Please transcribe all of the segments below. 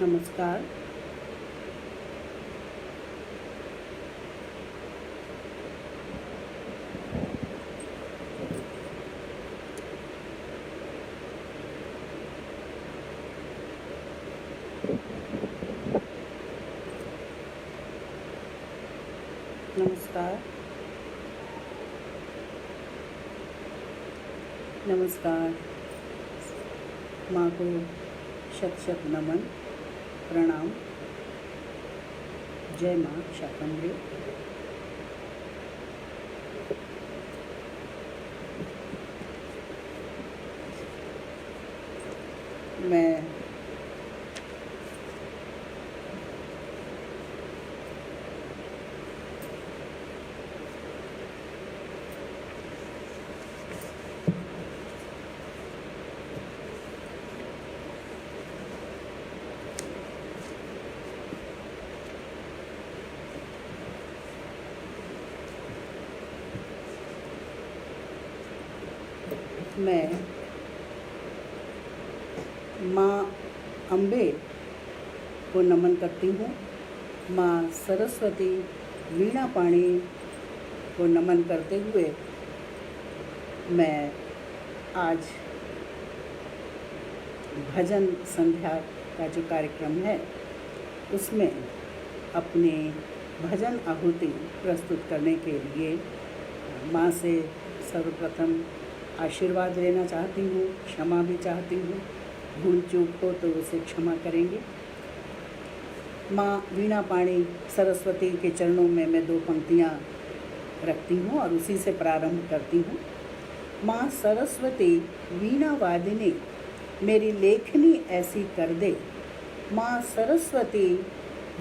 नमस्कार। नमस्कार। नमस्कार। माँ को शत शत नमन, प्रणाम। जय माँ शाकंभरी। मैं माँ अम्बे को नमन करती हूँ। माँ सरस्वती वीणा पाणी को नमन करते हुए मैं आज भजन संध्या का जो कार्यक्रम है उसमें अपने भजन आहुति प्रस्तुत करने के लिए माँ से सर्वप्रथम आशीर्वाद लेना चाहती हूँ, क्षमा भी चाहती हूँ। भूल चूक हो तो उसे क्षमा करेंगे। माँ वीणा पाणी सरस्वती के चरणों में मैं 2 पंक्तियाँ रखती हूँ और उसी से प्रारंभ करती हूँ। माँ सरस्वती वीणा वादिनी मेरी लेखनी ऐसी कर दे। माँ सरस्वती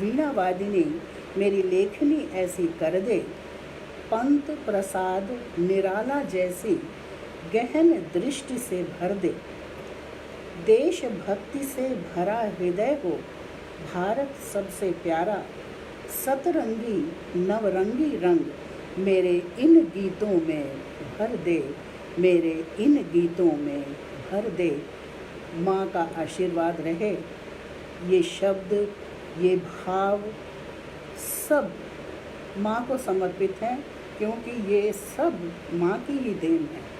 वीणा वादिनी मेरी लेखनी ऐसी कर दे। पंत प्रसाद निराला जैसी गहन दृष्टि से भर दे। देश भक्ति से भरा हृदय हो भारत सबसे प्यारा। सतरंगी नवरंगी रंग मेरे इन गीतों में भर दे, मेरे इन गीतों में भर दे। माँ का आशीर्वाद रहे। ये शब्द, ये भाव सब माँ को समर्पित हैं, क्योंकि ये सब माँ की ही देन है।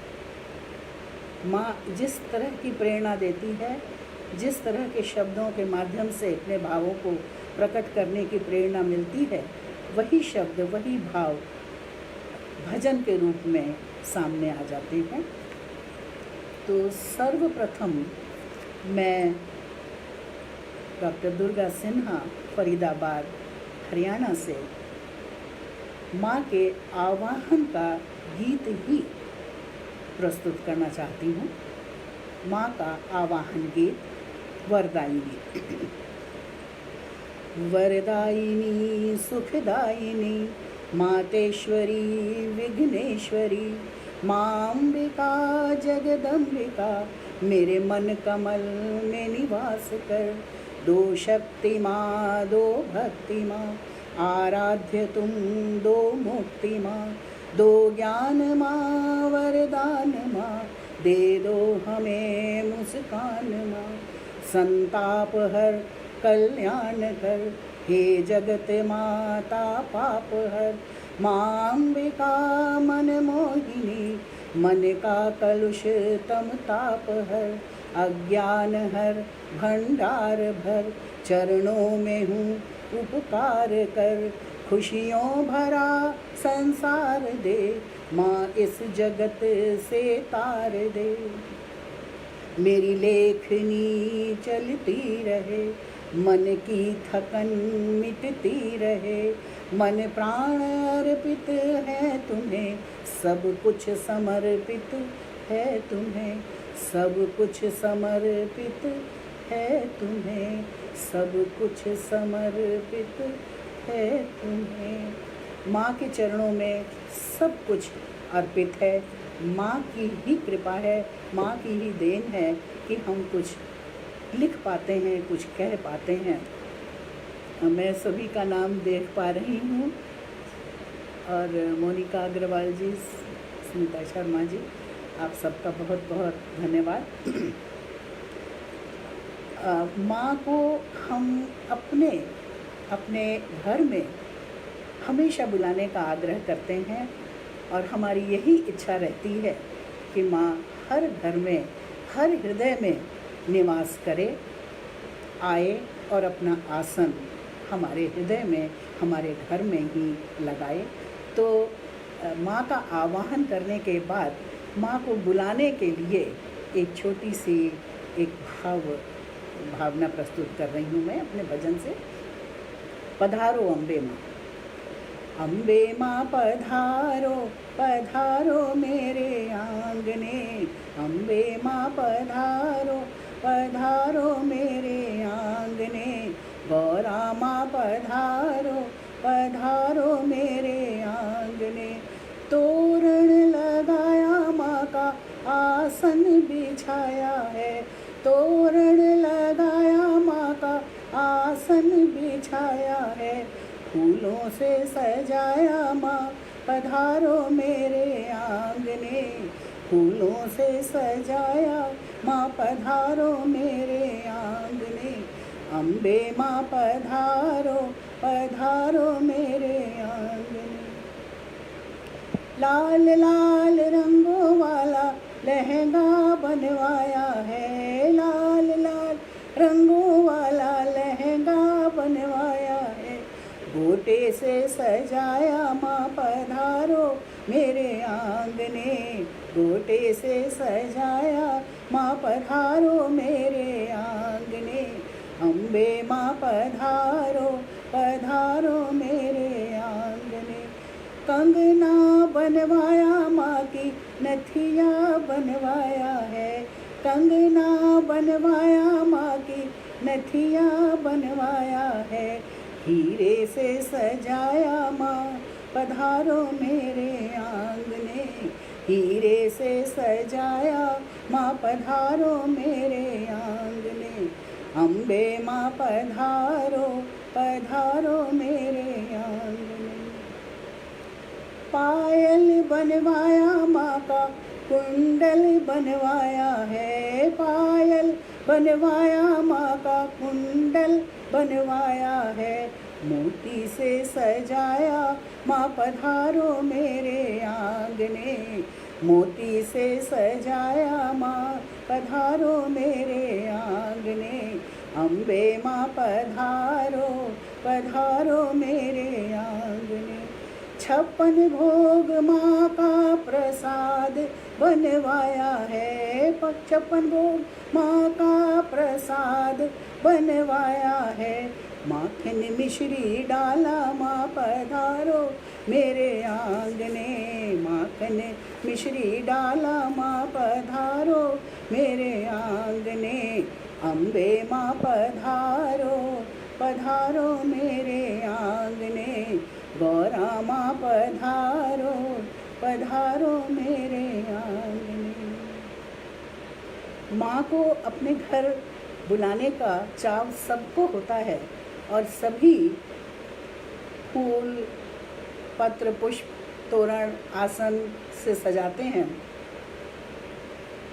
माँ जिस तरह की प्रेरणा देती है, जिस तरह के शब्दों के माध्यम से अपने भावों को प्रकट करने की प्रेरणा मिलती है, वही शब्द, वही भाव भजन के रूप में सामने आ जाते हैं। तो सर्वप्रथम मैं डॉक्टर दुर्गा सिन्हा, फरीदाबाद, हरियाणा से माँ के आवाहन का गीत ही प्रस्तुत करना चाहती हूँ। माँ का आवाहन गीत वरदायिनी। वरदायिनी सुखदायिनी मातेश्वरी विघ्नेश्वरी, माँ अम्बिका जगदम्बिका मेरे मन कमल में निवास कर। दो शक्ति माँ, दो भक्ति माँ, आराध्य तुम दो मुक्ति माँ। दो ज्ञान माँ, वरदान माँ, दे दो हमें मुस्कान माँ। संताप हर कल्याण कर, हे जगत माता पाप हर। माँ अम्बिका मन मोहिनी, मन का कलुष तम ताप हर। अज्ञान हर भंडार भर, चरणों में हूँ उपकार कर। खुशियों भरा संसार दे, माँ इस जगत से तार दे। मेरी लेखनी चलती रहे, मन की थकन मिटती रहे। मन प्राण अर्पित है तुम्हें, सब कुछ समर्पित है तुम्हें। सब कुछ समर्पित है तुम्हें, सब कुछ समर्पित है तुम्हें। माँ के चरणों में सब कुछ अर्पित है। माँ की ही कृपा है, माँ की ही देन है कि हम कुछ लिख पाते हैं, कुछ कह पाते हैं। मैं सभी का नाम देख पा रही हूँ, और मोनिका अग्रवाल जी, स्मिता शर्मा जी, आप सबका बहुत बहुत धन्यवाद। माँ को हम अपने अपने घर में हमेशा बुलाने का आग्रह करते हैं और हमारी यही इच्छा रहती है कि माँ हर घर में, हर हृदय में निवास करे, आए और अपना आसन हमारे हृदय में, हमारे घर में ही लगाए। तो माँ का आवाहन करने के बाद माँ को बुलाने के लिए एक छोटी सी एक भावना प्रस्तुत कर रही हूँ मैं अपने भजन से। पधारो अम्बे माँ, अम्बे माँ पधारो, पधारो मेरे आंगने, अम्बे माँ पधारो, पधारो मेरे आंगने, गौरा माँ पधारो, पधारो मेरे आंगने। तोरण लगाया माँ का आसन बिछाया है, तोरण लगाया माँ का आसन बिछाया है, फूलों से सजाया माँ पधारो मेरे आंगने, फूलों से सजाया माँ पधारो मेरे आंगने, अम्बे माँ पधारो, पधारो मेरे आंगने। लाल लाल रंगों वाला लहंगा बनवाया है, लाल लाल रंगों वाला लहंगा बनवाया है, गोटे से सजाया माँ पधारो मेरे आंगने, गोटे से सजाया माँ पधारो मेरे आंगने, अम्बे माँ पधारो, पधारो मेरे आंगने। कंगना बनवाया माँ की नथिया बनवाया है, कंगना बनवाया माँ की नथिया बनवाया है, हीरे से सजाया माँ पधारो मेरे आंगने, हीरे से सजाया माँ पधारो मेरे आंगने, अम्बे माँ पधारो, पधारो मेरे आंगने। पायल बनवाया माँ का कुंडल बनवाया है, पायल बनवाया माँ का कुंडल बनवाया है, मोती से सजाया माँ पधारो मेरे आंगने, मोती से सजाया माँ पधारो मेरे आंगने, अम्बे माँ पधारो, पधारो मेरे आंगने। 56 भोग माँ का प्रसाद बनवाया है, 56 भोग माँ का प्रसाद बनवाया है, माखन मिश्री डाला माँ पधारो मेरे आंगने, माखन मिश्री डाला माँ पधारो मेरे आंगने, अम्बे माँ पधारो, पधारो मेरे आंगने, गौरा माँ पधारो, पधारो मेरे आंगने। माँ को अपने घर बुलाने का चाव सबको होता है और सभी फूल, पत्र, पुष्प, तोरण, आसन से सजाते हैं।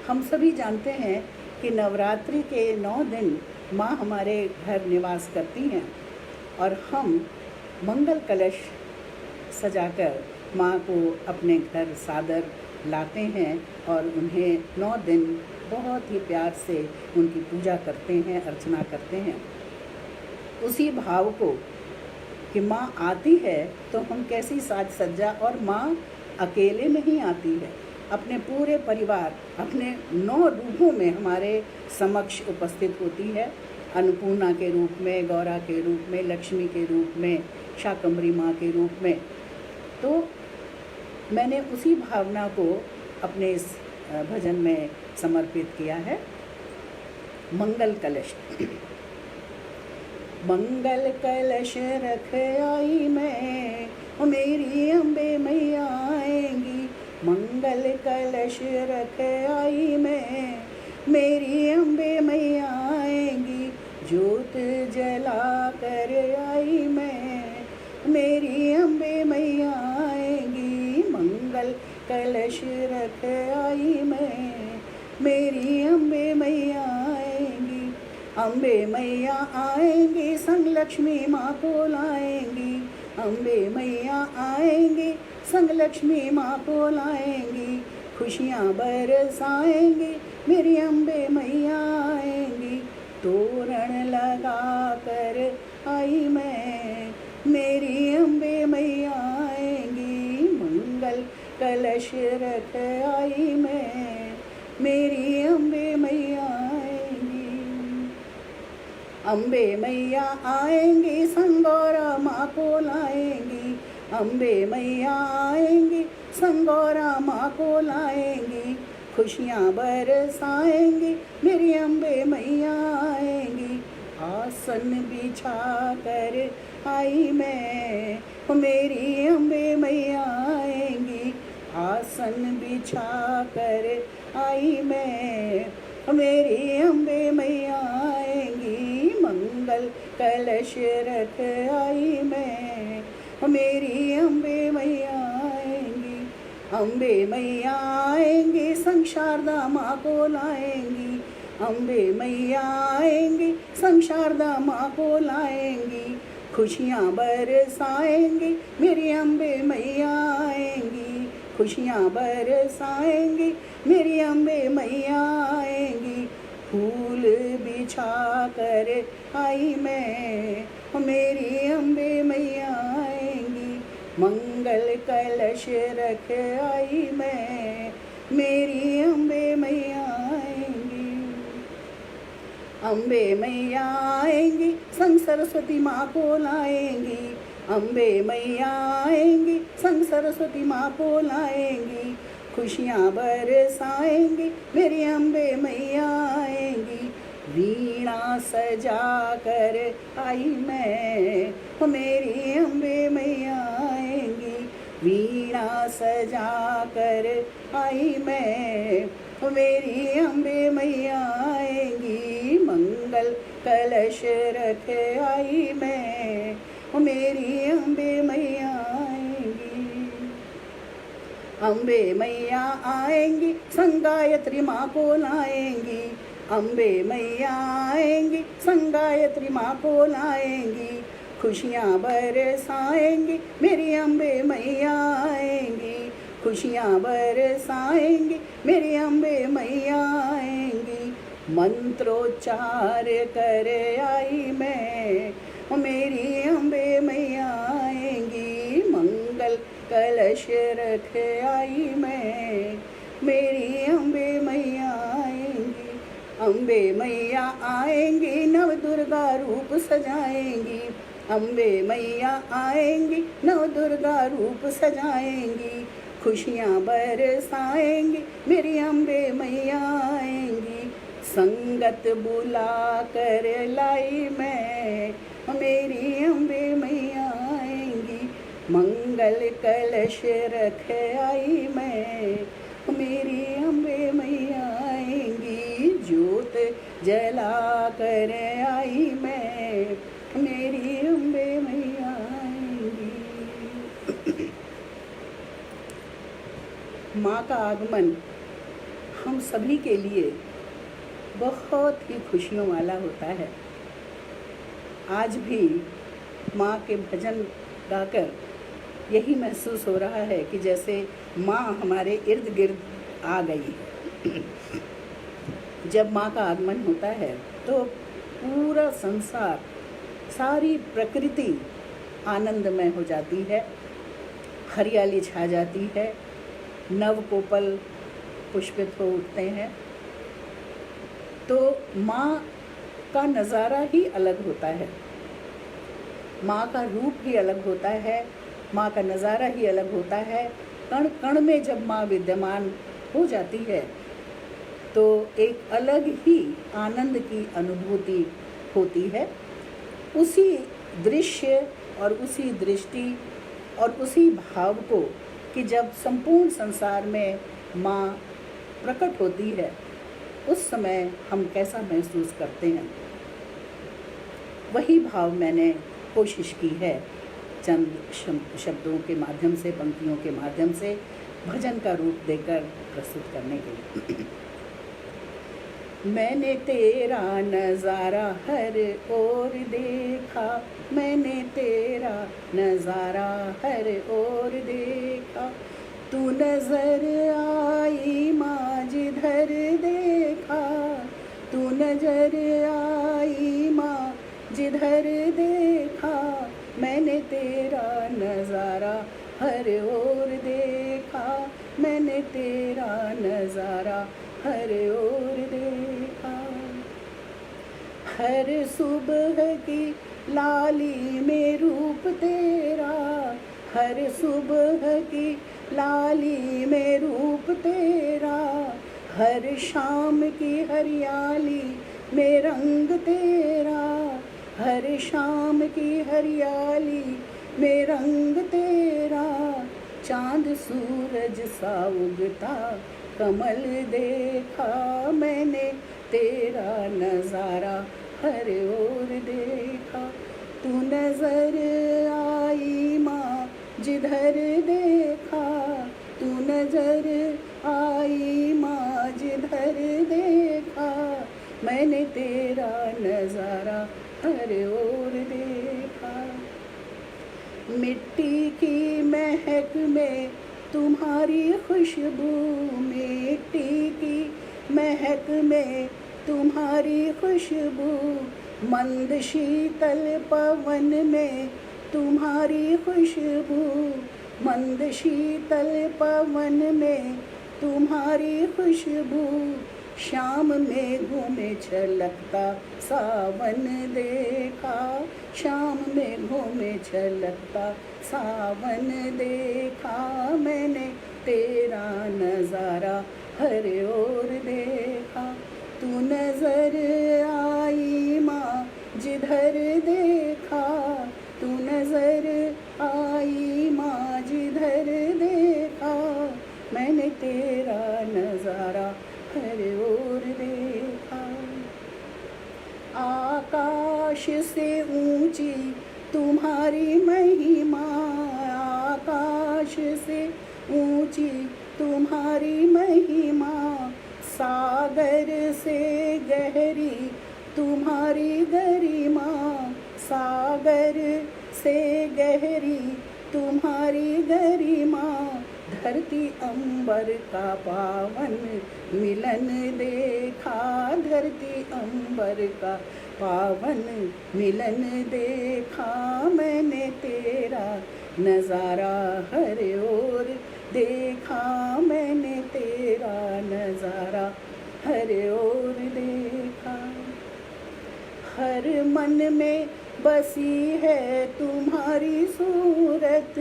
हम सभी जानते हैं कि नवरात्रि के 9 दिन माँ हमारे घर निवास करती हैं और हम मंगल कलश सजाकर माँ को अपने घर सादर लाते हैं और उन्हें 9 दिन बहुत ही प्यार से उनकी पूजा करते हैं, अर्चना करते हैं। उसी भाव को कि माँ आती है तो हम कैसी साज सज्जा, और माँ अकेले नहीं आती है, अपने पूरे परिवार, अपने 9 रूपों में हमारे समक्ष उपस्थित होती है। अन्नपूर्णा के रूप में, गौरा के रूप में, लक्ष्मी के रूप में, शाकंभरी माँ के रूप में। तो मैंने उसी भावना को अपने इस भजन में समर्पित किया है। मंगल कलश। मंगल कलश रख आई मैं, मेरी अम्बे मैया आएंगी, मंगल कलश रख आई मैं, मेरी अम्बे मैया आएंगी, ज्योत जला कर आई मैं, मेरी अम्बे मैया आएंगी, मंगल कलश रख आई मैं, मेरी अम्बे मैया आएंगी, अम्बे मैया आएंगी, संग लक्ष्मी माँ को लाएंगी। अम्बे मैया आएंगी, संग लक्ष्मी माँ को लाएंगी। खुशियाँ बरसाएंगी, मेरी अम्बे मैया आएंगी। तोरण लगा कर आई मैं, मेरी अम्बे मैया आएंगी। मंगल कलश रख आई मैं, मेरी अम्बे मैया आएंगी। अम्बे मैया आएंगी, संगोरा माँ को लाएंगी। अम्बे मैया आएंगी, संगोरा माँ को लाएंगी। खुशियाँ बरसाएंगी, मेरी अम्बे मैया आएंगी। आसन बिछा कर आई मैं, मेरी अम्बे मैया आएंगी। आसन बिछा कर आई मैं, मेरी अम्बे मैया आएंगी। मंगल कलश रख आई मैं, मेरी अम्बे मैया आएंगी। अम्बे मैया आएंगी, संग शारदा माँ को लाएंगी। अम्बे मैया आएंगी, संग शारदा माँ को लाएंगी। खुशियाँ बरसाएंगी, मेरी अम्बे मैया आएंगी। खुशियाँ बरसाएंगी, मेरी अम्बे मैया आएंगी। फूल बिछा कर आई मैं, मेरी अम्बे मैया आएंगी। मंगल कलश रख आई मैं, मेरी अम्बे मैया आएंगी। अम्बे मैया आएंगी, संग सरस्वती माँ को लाएंगी। अम्बे मैया आएंगी, संग सरस्वती माँ को लाएंगी। खुशियाँ बरसाएंगी, मेरी अम्बे मैया आएंगी। वीणा सजा कर आई मैं, मेरी अम्बे मैया आएंगी। वीणा सजा कर आई मैं, मेरी अम्बे मैया आएंगी। मंगल कलश रख आई मैं, मेरी अम्बे मैया आएंगी। अम्बे मैया आएंगी, संग गायत्री माँ को लाएंगी। अम्बे मैया आएंगी, संग गायत्री माँ को लाएंगी। खुशियाँ बरसाएंगी, मेरी अम्बे मैया आएंगी। खुशियाँ बरसाएंगी, मेरी अम्बे मैया आएंगी। मंत्रोच्चार कर आई मैं, मेरी अम्बे मैया आएंगी। मंगल कलश रख आई मैं, मेरी अम्बे मैया आएंगी। अम्बे मैया आएंगी, नव दुर्गा रूप सजाएंगी। अम्बे मैया आएंगी, नव दुर्गा रूप सजाएंगी। खुशियाँ बरसाएंगी, मेरी अम्बे मैया आएंगी। संगत बुला कर लाई मैं, मेरी अम्बे मैया आएंगी। मंगल कलश रख आई मैं, मेरी अम्बे मैया आएंगी। ज्योत जला कर आई मैं, मेरी अम्बे मैया आएंगी। माँ का आगमन हम सभी के लिए बहुत ही खुशियों वाला होता है। आज भी माँ के भजन गाकर यही महसूस हो रहा है कि जैसे माँ हमारे इर्द गिर्द आ गई। जब माँ का आगमन होता है तो पूरा संसार, सारी प्रकृति आनंदमय हो जाती है, हरियाली छा जाती है, नवकोपल पुष्पित हो उठते हैं। तो माँ का नज़ारा ही अलग होता है, माँ का रूप ही अलग होता है, माँ का नज़ारा ही अलग होता है। कण कण में जब माँ विद्यमान हो जाती है तो एक अलग ही आनंद की अनुभूति होती है। उसी दृश्य और उसी दृष्टि और उसी भाव को कि जब संपूर्ण संसार में माँ प्रकट होती है उस समय हम कैसा महसूस करते हैं, वही भाव मैंने कोशिश की है चंद शब्दों के माध्यम से, पंक्तियों के माध्यम से भजन का रूप देकर प्रस्तुत करने के लिए। मैंने तेरा नज़ारा हर ओर देखा, मैंने तेरा नज़ारा हर ओर देखा। तू नज़र आई माँ जिधर देखा, तू नज़र आई माँ जिधर देखा। मैंने तेरा नज़ारा हर ओर देखा, मैंने तेरा नज़ारा हर ओर देखा। हर सुबह की लाली में रूप तेरा, हर सुबह की लाली में रूप तेरा। हर शाम की हरियाली में रंग तेरा, हर शाम की हरियाली में रंग तेरा। चांद सूरज सा उगता कमल देखा, मैंने तेरा नज़ारा हर ओर देखा। तू नज़र आई माँ जिधर देखा, तू नज़र आई माँ जिधर देखा। मैंने तेरा नज़ारा हर ओर देखा। मिट्टी की महक में तुम्हारी खुशबू, मिट्टी की महक में तुम्हारी खुशबू। मंद शीतल पवन में तुम्हारी खुशबू, मंद शीतल पवन में तुम्हारी खुशबू। शाम मेघों में छलकता सावन देखा, शाम मेघों में छलकता सावन देखा। मैंने तेरा नज़ारा हर ओर देखा। तू नज़र आई माँ जिधर देखा, तू नज़र आई माँ जिधर देखा। मैंने तेरा नज़ारा हर ओर देखा। आकाश से ऊंची तुम्हारी महिमा, आकाश से ऊंची तुम्हारी महिमा। सागर से गहरी तुम्हारी गरिमा, सागर से गहरी तुम्हारी गरिमा। धरती अंबर का पावन मिलन देखा, धरती अंबर का पावन मिलन देखा। मैंने तेरा नज़ारा हर ओर देखा, मैंने तेरा नज़ारा हर ओर देखा। हर मन में बसी है तुम्हारी सूरत,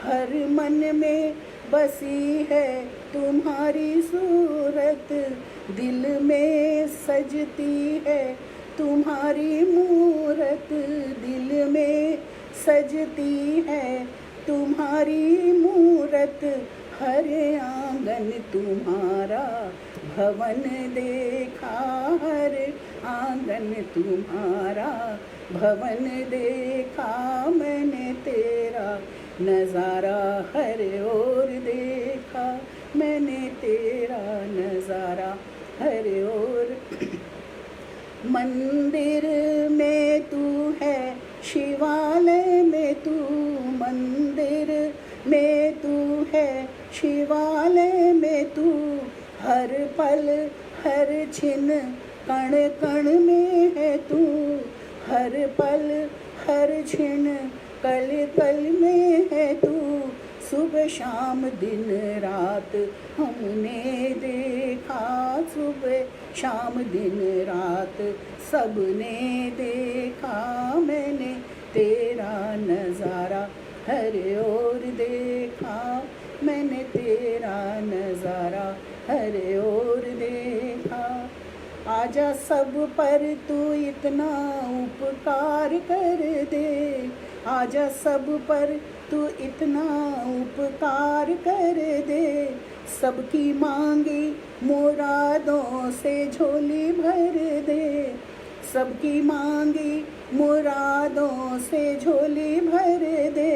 हर मन में बसी है तुम्हारी सूरत। दिल में सजती है तुम्हारी मूरत, दिल में सजती है तुम्हारी मूरत। हर आंगन तुम्हारा भवन देखा, हर आंगन तुम्हारा भवन देखा। मैंने तेरा नज़ारा हर ओर देखा, मैंने तेरा नज़ारा हर ओर। मंदिर में तू है, शिवालय में तू, मंदिर में तू है, शिवालय में तू। हर पल हर छिन कण कण में है तू, हर पल हर छिन कल कल में है तू। सुबह शाम दिन रात हमने देखा, सुबह शाम दिन रात सबने देखा। मैंने तेरा नज़ारा हर ओर देखा, मैंने तेरा नज़ारा हर ओर देखा। आजा सब पर तू इतना उपकार कर दे, आजा सब पर तू इतना उपकार कर दे। सबकी मांगी मुरादों से झोली भर दे, सबकी मांगी मुरादों से झोली भर दे।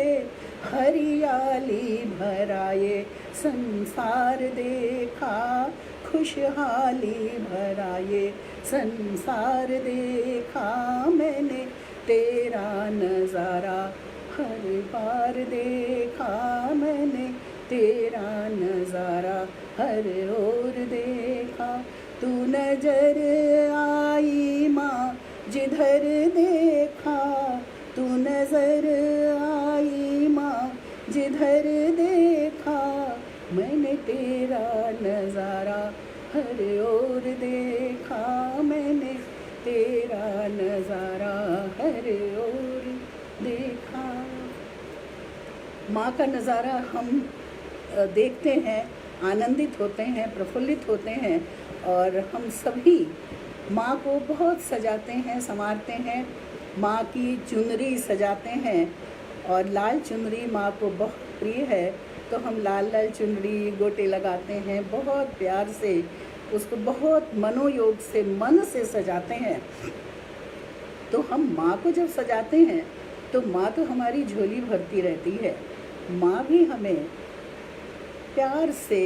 हरियाली भराए संसार देखा, खुशहाली भरा ये संसार देखा मैंने, तेरा नज़ारा हर बार देखा मैंने, तेरा नज़ारा हर ओर देखा। तू नजर आई माँ जिधर देखा, तू नजर आई माँ जिधर देखा, मैंने तेरा नज़ारा हर ओर देखा मैंने, तेरा नज़ारा हर ओर देखा। माँ का नज़ारा हम देखते हैं, आनंदित होते हैं, प्रफुल्लित होते हैं, और हम सभी माँ को बहुत सजाते हैं, संवारते हैं। माँ की चुनरी सजाते हैं, और लाल चुनरी माँ को बहुत प्रिय है, तो हम लाल लाल चुनरी गोटे लगाते हैं, बहुत प्यार से उसको बहुत मनोयोग से, मन से सजाते हैं। तो हम माँ को जब सजाते हैं तो माँ तो हमारी झोली भरती रहती है। माँ भी हमें प्यार से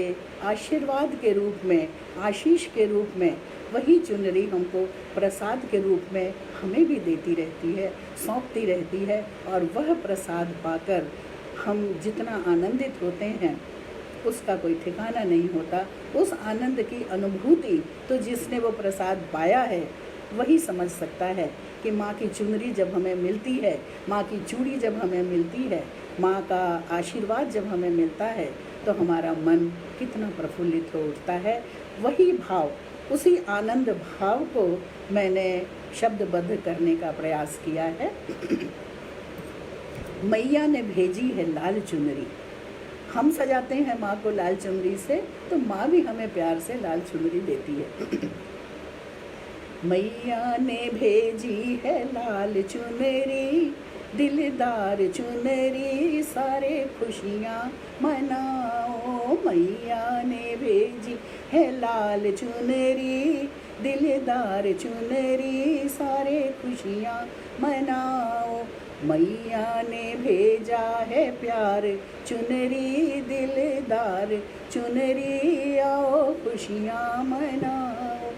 आशीर्वाद के रूप में, आशीष के रूप में वही चुनरी हमको प्रसाद के रूप में हमें भी देती रहती है, सौंपती रहती है, और वह प्रसाद पाकर हम जितना आनंदित होते हैं उसका कोई ठिकाना नहीं होता। उस आनंद की अनुभूति तो जिसने वो प्रसाद पाया है वही समझ सकता है कि माँ की चुनरी जब हमें मिलती है, माँ की चूड़ी जब हमें मिलती है, माँ का आशीर्वाद जब हमें मिलता है, तो हमारा मन कितना प्रफुल्लित हो उठता है। वही भाव, उसी आनंद भाव को मैंने शब्दबद्ध करने का प्रयास किया है। मैया ने भेजी है लाल चुनरी। हम सजाते हैं माँ को लाल चुनरी से, तो माँ भी हमें प्यार से लाल चुनरी देती है। मैया ने भेजी है लाल चुनरी, दिलदार चुनरी, सारे खुशियाँ मनाओ। मैया ने भेजी है लाल चुनरी, दिलदार चुनरी, सारे खुशियाँ मनाओ। मैया ने भेजा है प्यार चुनरी, दिलदार चुनरी, आओ खुशियाँ मनाओ।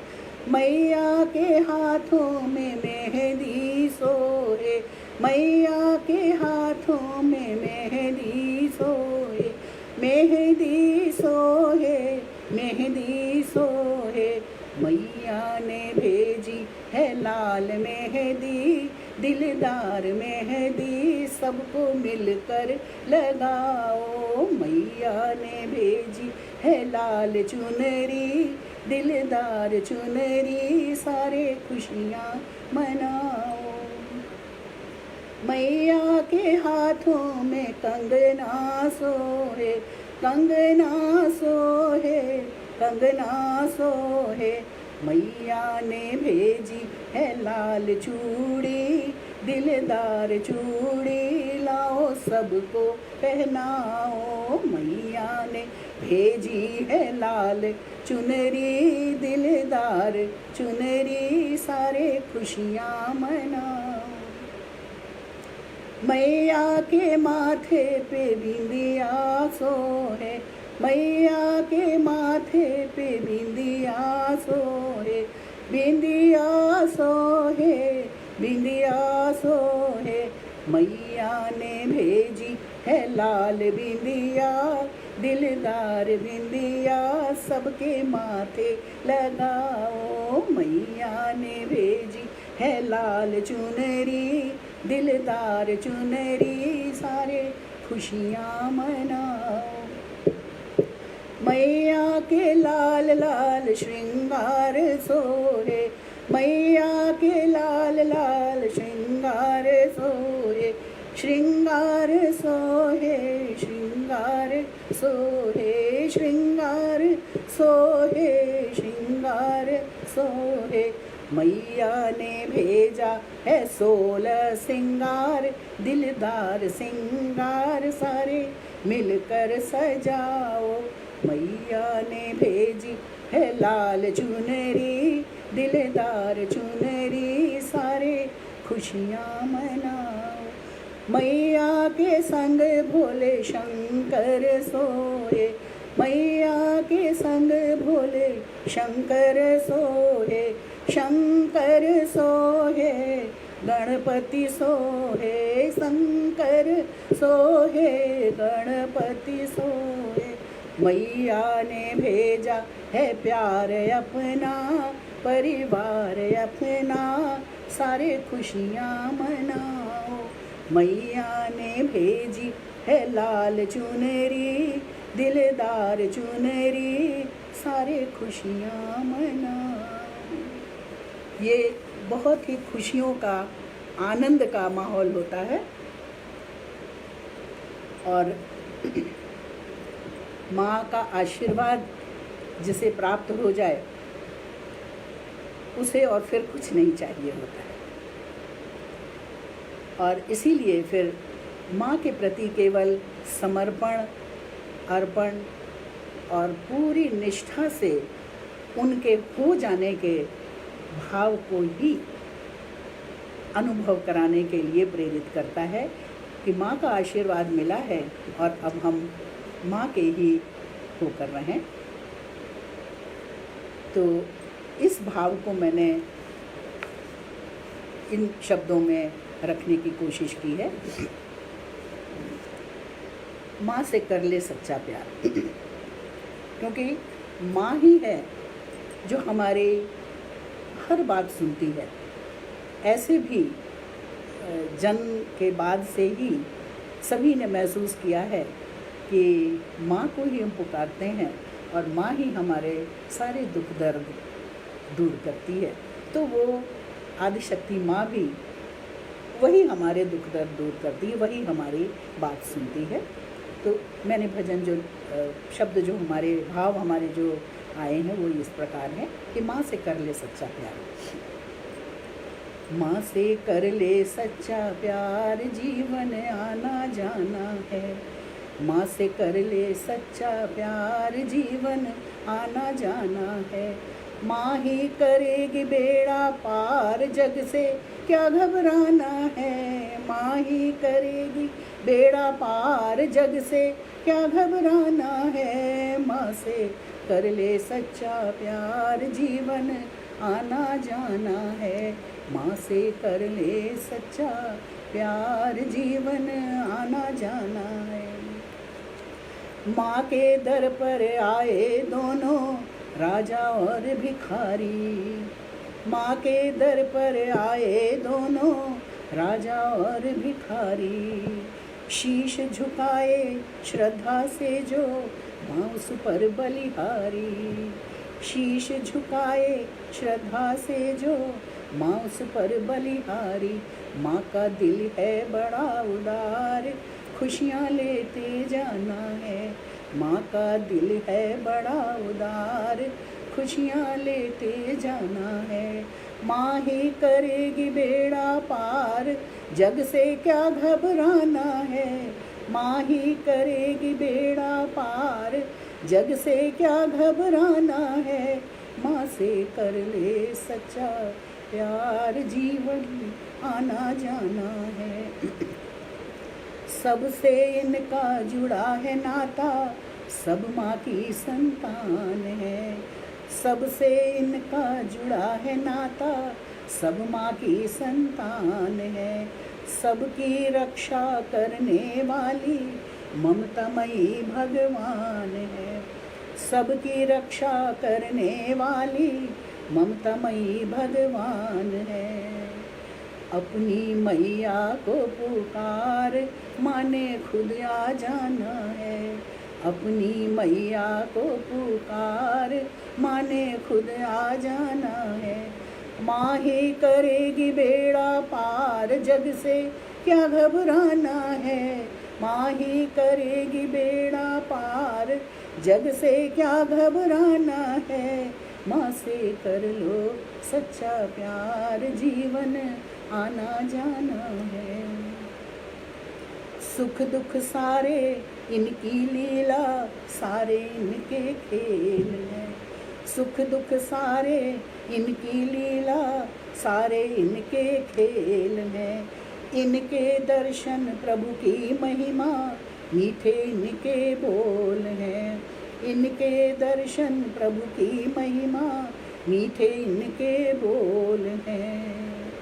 मैया के हाथों में मेहंदी सोहे, मैया के हाथों में मेहंदी सोहे, मेहंदी सोहे, मेहंदी सोहे। मैया ने भेजी है लाल मेहंदी, दिलदार मेहंदी, सबको मिलकर लगाओ। मैया ने भेजी है लाल चुनरी, दिलदार चुनरी, सारे खुशियाँ मनाओ। मैया के हाथों में कंगना सोहे, कंगना सोहे, कंगना सोहे। मैया ने भेजी है लाल चूड़ी, दिलदार चूड़ी, लाओ सबको पहनाओ। मैया ने भेजी है लाल चुनरी, दिलदार चुनरी, सारे खुशियाँ मनाओ। मैया के माथे पे बिंदिया सोहे, मैया के माथे पे बिंदिया सोहे, बिंदिया सोहे, बिंदिया सोहे। मैया ने भेजी है लाल बिंदिया, दिलदार बिंदिया, सबके माथे लगाओ। मैया ने भेजी है लाल चुनरी, दिलदार चुनरी, सारे खुशियाँ मनाओ। मैया के लाल लाल श्रृंगार सोहे, मैया के लाल लाल श्रृंगार सोहे, श्रृंगार सोहे, श्रृंगार सोहे, श्रृंगार सोहे, श्रृंगार सोहे। मैया ने भेजा है 16 सिंगार, दिलदार सिंगार, सारे मिलकर सजाओ। मैया ने भेजी है लाल चुनरी, दिलदार चुनरी, सारे खुशियाँ मनाओ। मैया के संग भोले शंकर सोए, मैया के संग भोले शंकर सोहे, शंकर सोहे, गणपति सोहे, शंकर सोहे, गणपति सोहे। मैया ने भेजा है प्यार अपना, परिवार अपना, सारे खुशियाँ मनाओ। मैया ने भेजी है लाल चुनरी, दिलदार चुनरी, सारे खुशियाँ मनाओ। ये बहुत ही खुशियों का, आनंद का माहौल होता है। और माँ का आशीर्वाद जिसे प्राप्त हो जाए उसे और फिर कुछ नहीं चाहिए होता है। और इसीलिए फिर माँ के प्रति केवल समर्पण, अर्पण और पूरी निष्ठा से उनके हो जाने के भाव को ही अनुभव कराने के लिए प्रेरित करता है कि माँ का आशीर्वाद मिला है और अब हम माँ के ही होकर रहें। तो इस भाव को मैंने इन शब्दों में रखने की कोशिश की है। माँ से कर ले सच्चा प्यार, क्योंकि माँ ही है जो हमारी हर बात सुनती है। ऐसे भी जन्म के बाद से ही सभी ने महसूस किया है कि माँ को ही हम पुकारते हैं और माँ ही हमारे सारे दुख दर्द दूर करती है। तो वो आदिशक्ति माँ भी वही हमारे दुख दर्द दूर करती है, वही हमारी बात सुनती है। तो मैंने भजन जो शब्द जो हमारे भाव हमारे जो आए हैं वो इस प्रकार हैं कि माँ से कर ले सच्चा प्यार। माँ से कर ले सच्चा प्यार, जीवन आना जाना है। माँ से कर ले सच्चा प्यार, जीवन आना जाना है। माँ ही करेगी बेड़ा पार, जग से क्या घबराना है। माँ ही करेगी बेड़ा पार, जग से क्या घबराना है। माँ से कर ले सच्चा प्यार, जीवन आना जाना है। माँ से कर ले सच्चा प्यार, जीवन आना जाना है। माँ के दर पर आए दोनों राजा और भिखारी। माँ के दर पर आए दोनों राजा और भिखारी। शीश झुकाए श्रद्धा से जो माँ उस पर बलिहारी। शीश झुकाए श्रद्धा से जो माँ उस पर बलिहारी। माँ का दिल है बड़ा उदार, खुशियाँ लेते जाना है। माँ का दिल है बड़ा उदार, खुशियाँ लेते जाना है। माँ ही करेगी बेड़ा पार, जग से क्या घबराना है। माँ ही करेगी बेड़ा पार, जग से क्या घबराना है। माँ से कर ले सच्चा प्यार, जीवन आना जाना है। सबसे इनका जुड़ा है नाता, सब माँ की संतान है। सबसे इनका जुड़ा है नाता, सब माँ की संतान है। सबकी रक्षा करने वाली ममतामयी भगवान है। सबकी रक्षा करने वाली ममतामयी भगवान है। अपनी मैया को पुकार, माँ ने खुद आ जाना है। अपनी मैया को पुकार, माँ ने खुद आ जाना है। माँ ही करेगी बेड़ा पार, जग से क्या घबराना है। माँ ही करेगी बेड़ा पार, जग से क्या घबराना है। माँ से कर लो सच्चा प्यार, जीवन आना जाना है। सुख दुख सारे इनकी लीला, सारे इनके खेल हैं। सुख दुख सारे इनकी लीला, सारे इनके खेल हैं। इनके दर्शन प्रभु की महिमा, मीठे इनके बोल हैं। इनके दर्शन प्रभु की महिमा, मीठे इनके बोल हैं।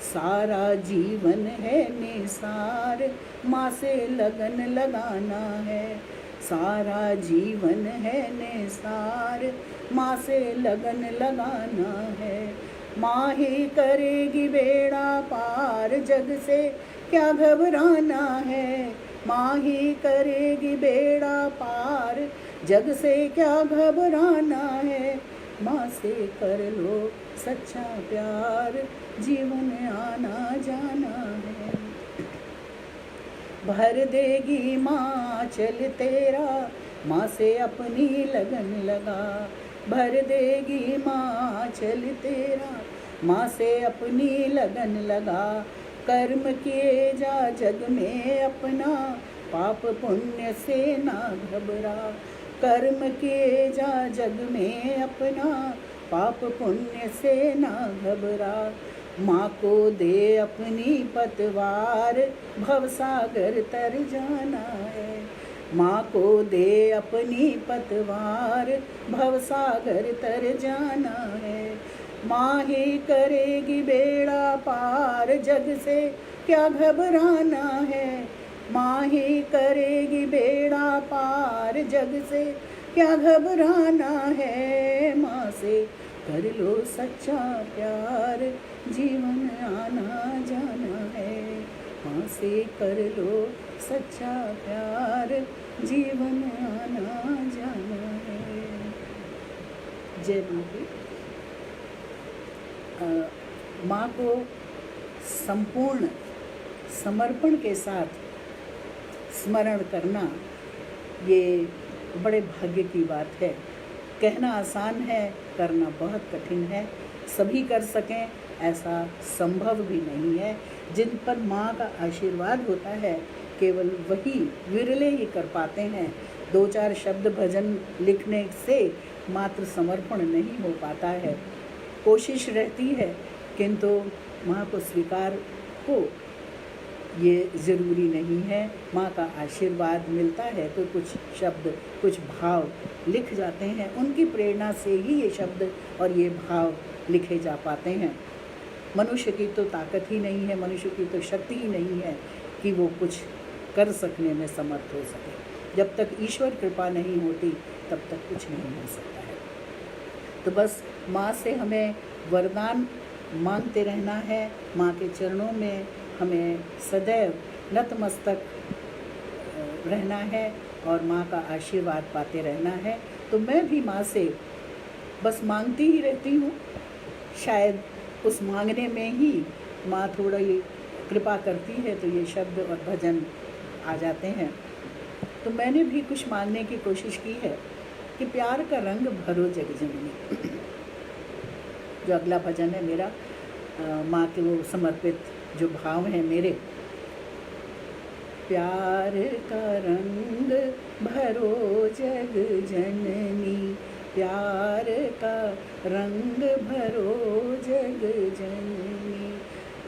सारा जीवन है निसार, माँ से लगन लगाना है। सारा जीवन है निसार, माँ से लगन लगाना है। माँ ही करेगी बेड़ा पार, जग से क्या घबराना है। माँ ही करेगी बेड़ा पार, जग से क्या घबराना है। माँ से कर लो सच्चा प्यार, जीवन आना जाना है। भर देगी माँ चल तेरा, माँ से अपनी लगन लगा। भर देगी माँ चल तेरा, माँ से अपनी लगन लगा। कर्म किए जा जग में अपना, पाप पुण्य से ना घबरा। कर्म किए जा जग में अपना, पाप पुण्य से ना घबरा। माँ को दे अपनी पतवार, भवसागर तर जाना है। माँ को दे अपनी पतवार, भवसागर तर जाना है। माँ ही करेगी बेड़ा पार, जग से क्या घबराना है। माँ ही करेगी बेड़ा पार, जग से क्या घबराना है। माँ से कर लो सच्चा प्यार, जीवन आना जाना है। माँ से कर लो सच्चा प्यार, जीवन आना जाना है। जय माँ की। माँ को संपूर्ण समर्पण के साथ स्मरण करना, ये बड़े भाग्य की बात है। कहना आसान है, करना बहुत कठिन है। सभी कर सकें ऐसा संभव भी नहीं है। जिन पर माँ का आशीर्वाद होता है, केवल वही विरले ही कर पाते हैं। 2-4 शब्द भजन लिखने से मात्र समर्पण नहीं हो पाता है। कोशिश रहती है, किंतु माँ को स्वीकार हो ये ज़रूरी नहीं है। माँ का आशीर्वाद मिलता है तो कुछ शब्द, कुछ भाव लिख जाते हैं। उनकी प्रेरणा से ही ये शब्द और ये भाव लिखे जा पाते हैं। मनुष्य की तो ताकत ही नहीं है, मनुष्य की तो शक्ति ही नहीं है कि वो कुछ कर सकने में समर्थ हो सके। जब तक ईश्वर कृपा नहीं होती तब तक कुछ नहीं हो सकता है। तो बस माँ से हमें वरदान मांगते रहना है। माँ के चरणों में हमें सदैव नतमस्तक रहना है और माँ का आशीर्वाद पाते रहना है। तो मैं भी माँ से बस मांगती ही रहती हूँ। शायद उस मांगने में ही माँ थोड़ी कृपा करती है तो ये शब्द और भजन आ जाते हैं। तो मैंने भी कुछ मांगने की कोशिश की है कि प्यार का रंग भरो जग जननी। जो अगला भजन है मेरा, माँ के वो समर्पित जो भाव हैं मेरे। प्यार का रंग भरो जग जननी, प्यार का रंग भरो जग जननी।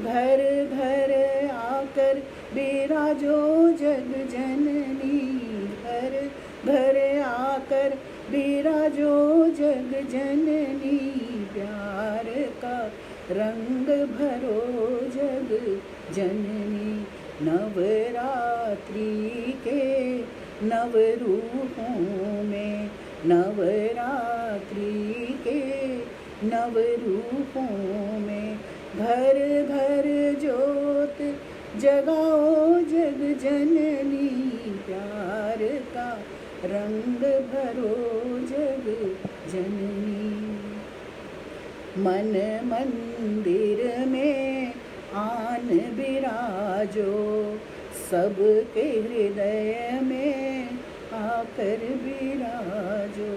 घर घर आकर बिराजो जग जननी, घर घर आकर बिराजो जग जननी। प्यार का रंग भरो जग जननी। नवरात्रि के नव रूपों में, नवरात्रि के नव रूपों में, घर घर ज्योत जगाओ जग जननी। प्यार का रंग भरो जग जननी। मन मंदिर में आन बिराजो, सबके हृदय में आकर बिराजो।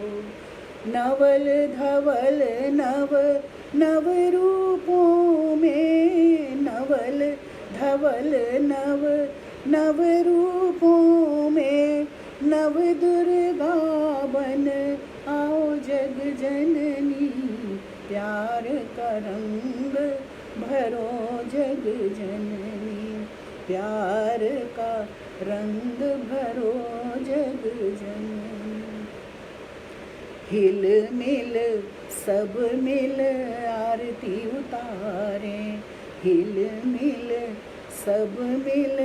नवल धवल नव नव रूपों में, नवल धवल नव नव रूपों में, नव दुर्गा बन आओ जग जननी। प्यार का रंग भरो जग जननी, प्यार का रंग भरो जग जननी। हिल मिल सब मिल आरती उतारें, हिल मिल सब मिल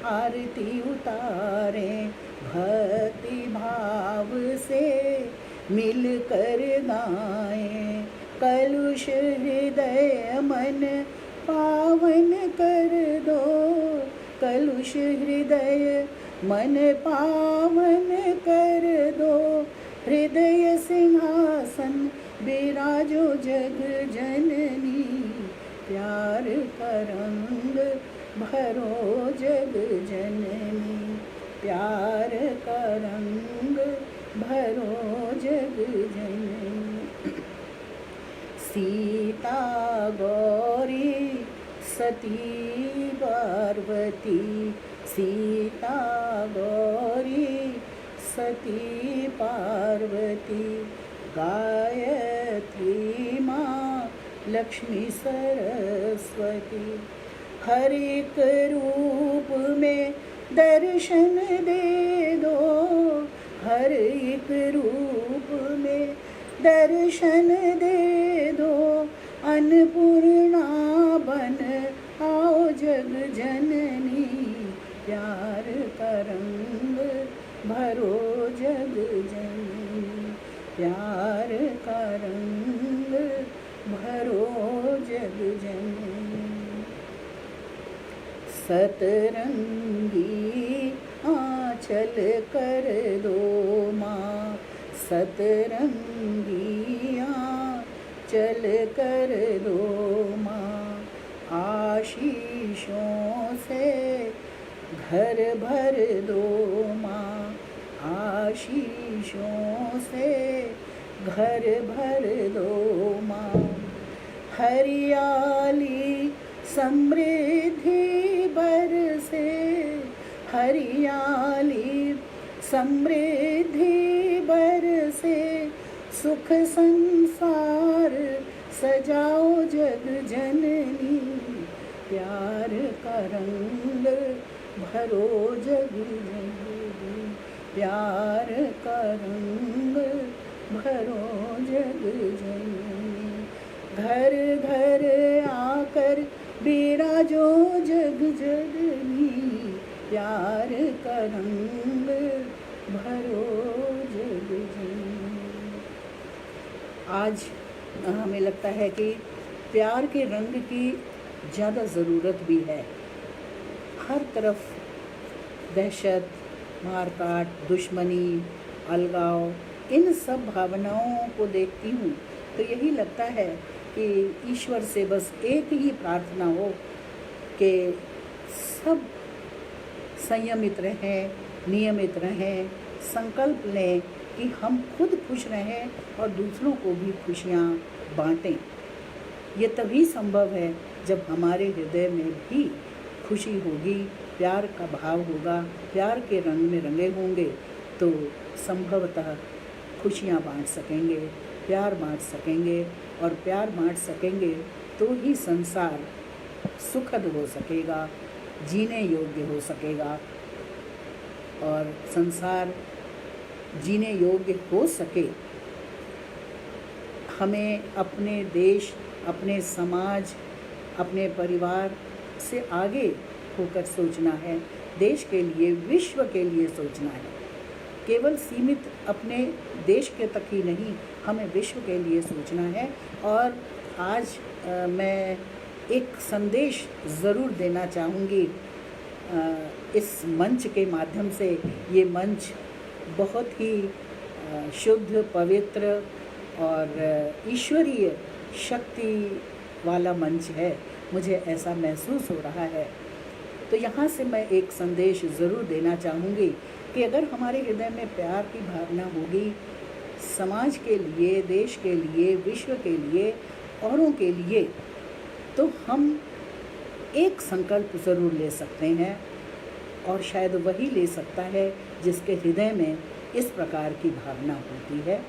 आरती उतारें, भक्ति भाव से मिल कर गाएं, कलुष हृदय मन पावन कर दो, कलुष हृदय मन पावन कर दो, हृदय सिंहासन बिराजो जग जननी, प्यार का रंग भरो जग जननी, प्यार का रंग भरो जग जननी। सीता गौरी सती पार्वती, सीता गौरी सती पार्वती, गायत्री माँ लक्ष्मी सरस्वती, हर एक रूप में दर्शन दे दो, हर एक रूप में दर्शन दे दो, अन्नपूर्णा बन आओ जग जननी, प्यार का रंग भरो जग जननी, प्यार का रंग भरो जग जननी। सतरंगी आंचल कर दो माँ, सतरंगी आंचल कर दो माँ, आशीषों से घर भर दो माँ, आशीषों से घर भर दो माँ, हरियाली समृद्धि बरसे, हरियाली समृद्धि बरसे, सुख संसार सजाओ जग जननी, प्यार का रंग भरो जग जननी, प्यार का रंग भरो जग जननी, घर घर आकर बिराजो जग जननी, प्यार का रंग भरो जग जननी। आज हमें लगता है कि प्यार के रंग की ज़्यादा ज़रूरत भी है। हर तरफ दहशत, मारकाट, दुश्मनी, अलगाव, इन सब भावनाओं को देखती हूँ तो यही लगता है कि ईश्वर से बस एक ही प्रार्थना हो कि सब संयमित रहें, नियमित रहें, संकल्प लें कि हम खुद खुश रहें और दूसरों को भी खुशियाँ बांटें। ये तभी संभव है जब हमारे हृदय में भी खुशी होगी, प्यार का भाव होगा, प्यार के रंग में रंगे होंगे तो संभवतः खुशियाँ बांट सकेंगे, प्यार बांट सकेंगे, और प्यार बांट सकेंगे तो ही संसार सुखद हो सकेगा, जीने योग्य हो सकेगा। और संसार जीने योग्य हो सके, हमें अपने देश, अपने समाज, अपने परिवार से आगे होकर सोचना है, देश के लिए, विश्व के लिए सोचना है। केवल सीमित अपने देश के तक ही नहीं, हमें विश्व के लिए सोचना है। और आज मैं एक संदेश ज़रूर देना चाहूँगी इस मंच के माध्यम से। ये मंच बहुत ही शुद्ध, पवित्र और ईश्वरीय शक्ति वाला मंच है, मुझे ऐसा महसूस हो रहा है। तो यहाँ से मैं एक संदेश ज़रूर देना चाहूँगी कि अगर हमारे हृदय में प्यार की भावना होगी, समाज के लिए, देश के लिए, विश्व के लिए, औरों के लिए, तो हम एक संकल्प ज़रूर ले सकते हैं। और शायद वही ले सकता है जिसके हृदय में इस प्रकार की भावना होती है।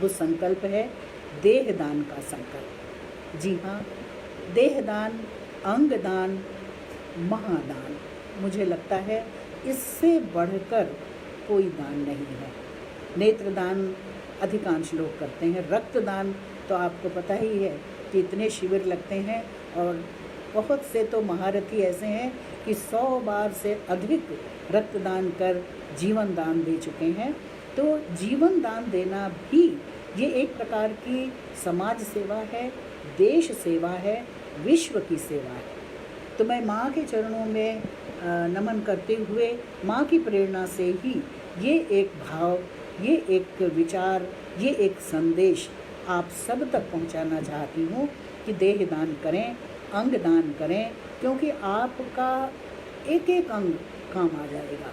वो संकल्प है देहदान का संकल्प। जी हाँ, देहदान, अंगदान, महादान। मुझे लगता है इससे बढ़कर कोई दान नहीं है। नेत्रदान अधिकांश लोग करते हैं। रक्तदान तो आपको पता ही है कि इतने शिविर लगते हैं और बहुत से तो महारथी ऐसे हैं कि 100 बार से अधिक रक्तदान कर जीवन दान दे चुके हैं। तो जीवन दान देना भी ये एक प्रकार की समाज सेवा है, देश सेवा है, विश्व की सेवा है। तो मैं माँ के चरणों में नमन करते हुए माँ की प्रेरणा से ही ये एक भाव, ये एक विचार, ये एक संदेश आप सब तक पहुँचाना चाहती हूँ कि देह दान करें, अंग दान करें, क्योंकि आपका एक एक अंग काम आ जाएगा।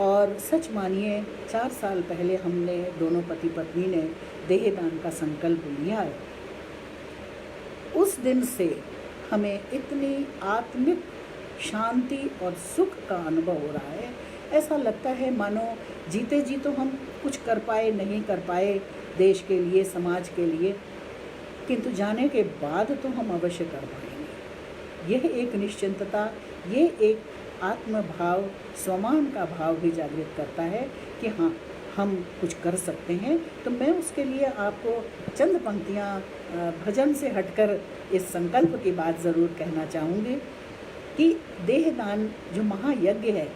और सच मानिए 4 साल पहले हमने दोनों पति पत्नी ने देह दान का संकल्प लिया है। उस दिन से हमें इतनी आत्मिक शांति और सुख का अनुभव हो रहा है, ऐसा लगता है मानो जीते जी तो हम कुछ कर पाए नहीं कर पाए देश के लिए, समाज के लिए, किंतु जाने के बाद तो हम अवश्य कर पाएंगे। यह एक निश्चिंतता, ये एक आत्मभाव, स्वमान का भाव भी जागृत करता है कि हाँ, हम कुछ कर सकते हैं। तो मैं उसके लिए आपको चंद पंक्तियाँ भजन से हटकर इस संकल्प की बात ज़रूर कहना चाहूँगी कि देहदान जो महायज्ञ है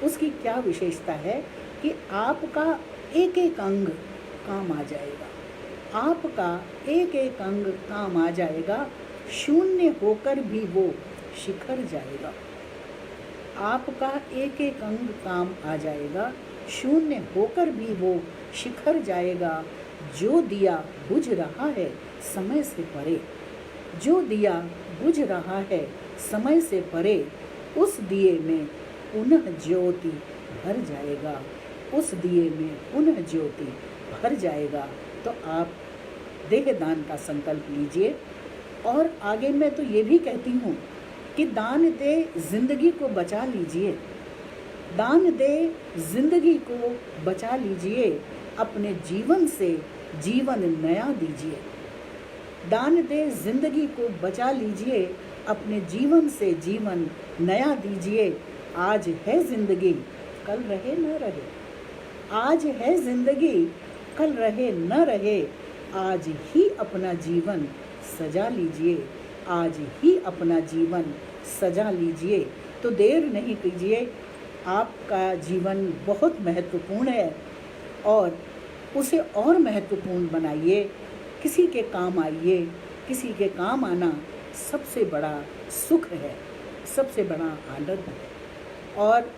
उसकी क्या विशेषता है कि आपका एक एक अंग काम आ जाएगा, आपका एक एक अंग काम आ जाएगा, शून्य होकर भी वो शिखर जाएगा। आपका एक एक अंग काम आ जाएगा, शून्य होकर भी वो शिखर जाएगा। जो दिया बुझ रहा है समय से परे, जो दिया बुझ रहा है समय से परे, उस दिए में पुनः ज्योति भर जाएगा, उस दिए में पुनः ज्योति भर जाएगा। तो आप देहदान का संकल्प लीजिए। और आगे मैं तो ये भी कहती हूँ कि दान दे जिंदगी को बचा लीजिए, दान दे जिंदगी को बचा लीजिए, अपने जीवन से जीवन नया दीजिए। दान दे जिंदगी को बचा लीजिए, अपने जीवन से जीवन नया दीजिए। आज है जिंदगी, कल रहे न रहे, आज है जिंदगी, कल रहे न रहे, आज ही अपना जीवन सजा लीजिए, आज ही अपना जीवन सजा लीजिए। तो देर नहीं कीजिए, आपका जीवन बहुत महत्वपूर्ण है और उसे और महत्वपूर्ण बनाइए। किसी के काम आइए, किसी के काम आना सबसे बड़ा सुख है, सबसे बड़ा आनंद है। और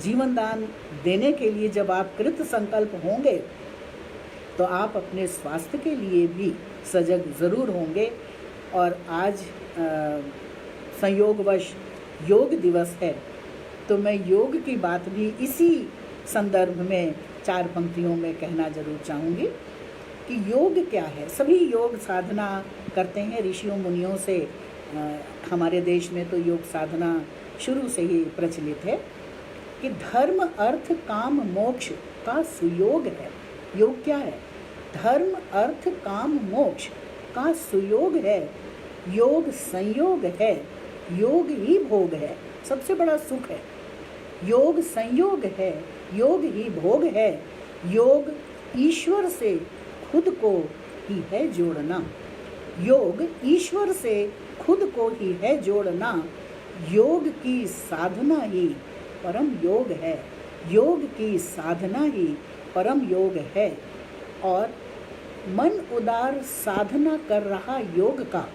जीवन दान देने के लिए जब आप कृत संकल्प होंगे तो आप अपने स्वास्थ्य के लिए भी सजग ज़रूर होंगे। और आज संयोगवश योग दिवस है, तो मैं योग की बात भी इसी संदर्भ में 4 पंक्तियों में कहना जरूर चाहूँगी कि योग क्या है। सभी योग साधना करते हैं, ऋषियों मुनियों से हमारे देश में तो योग साधना शुरू से ही प्रचलित है कि धर्म अर्थ काम मोक्ष का सुयोग है। योग क्या है? धर्म अर्थ काम मोक्ष का सुयोग है। योग संयोग है, योग ही भोग है, सबसे बड़ा सुख है। योग संयोग है, योग ही भोग है। योग ईश्वर से खुद को ही है जोड़ना, योग ईश्वर से खुद को ही है जोड़ना। योग की साधना ही परम योग है, योग की साधना ही परम योग है। और मन उदार साधना कर रहा योग का,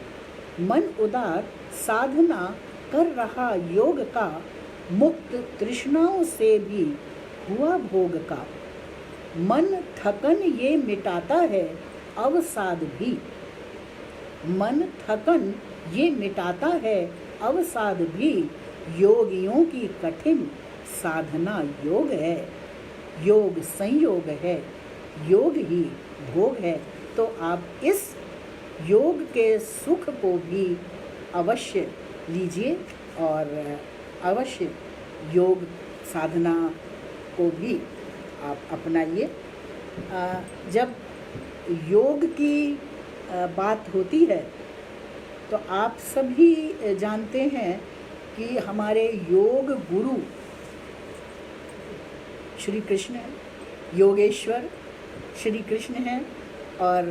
मन उदार साधना कर रहा योग का, मुक्त तृष्णाओं से भी हुआ भोग का। मन थकन ये मिटाता है अवसाद भी, मन थकन ये मिटाता है अवसाद भी। योगियों की कठिन साधना योग है, योग संयोग है, योग ही भोग है। तो आप इस योग के सुख को भी अवश्य लीजिए और अवश्य योग साधना को भी आप अपनाइए। जब योग की बात होती है तो आप सभी जानते हैं कि हमारे योग गुरु श्री कृष्ण योगेश्वर श्री कृष्ण हैं। और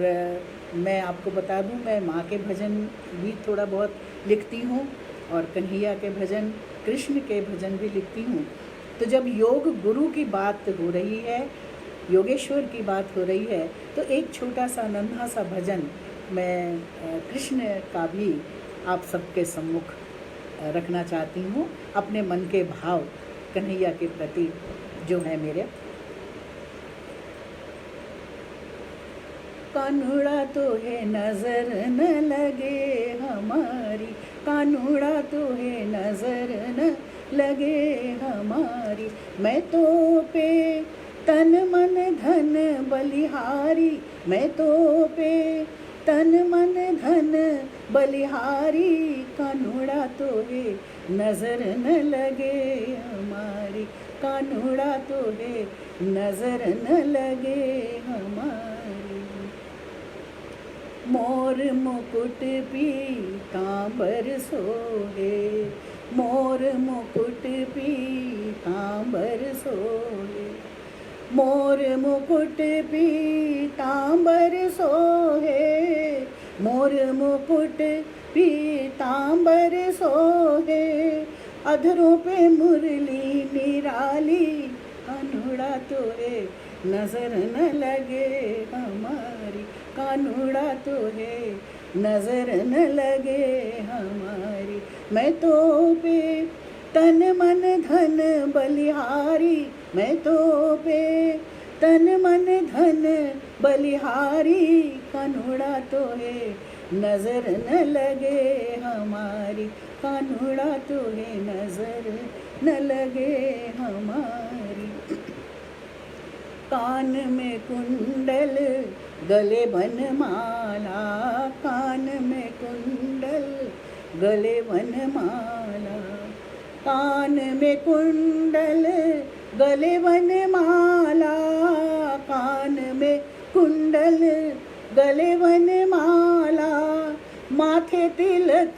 मैं आपको बता दूं, मैं माँ के भजन भी थोड़ा बहुत लिखती हूँ और कन्हैया के भजन, कृष्ण के भजन भी लिखती हूँ। तो जब योग गुरु की बात हो रही है, योगेश्वर की बात हो रही है, तो एक छोटा सा नन्हा सा भजन मैं कृष्ण का भी आप सबके सम्मुख रखना चाहती हूँ, अपने मन के भाव कन्हैया के प्रति जो है मेरे। कान्हुड़ा तो है नजर न लगे हमारी, कान्हुड़ा तो है नजर न लगे हमारी, मैं तो पे तन मन धन बलिहारी, मैं तो पे तन मन धन बलिहारी, कान्हुड़ा तो है नजर न लगे हमारी, कान्हुड़ा तो है नजर न लगे हमारी। मोर मुकुट पीतांबर सोहे, मोर मुकुट पीतांबर सोहे, मोर मुकुट पीतांबर सोहे, मोर मुकुट पीतांबर सोहे, अधरों पे मुरली निराली, कान्हुड़ा तो है नजर न लगे हमारी, कान्हुड़ा तो है नजर न लगे हमारी, मैं तो पे तन मन धन बलिहारी, मैं तो पे तन मन धन बलिहारी, कान्हुड़ा तो है नजर न लगे हमारी, कान्हुड़ा तो है नजर न लगे हमारी। कान में कुंडल गले बनमाला, कान में कुंडल गले बनमाला, कान में कुंडल गले बनमाला, कान में कुंडल गले बनमाला, माथे तिलक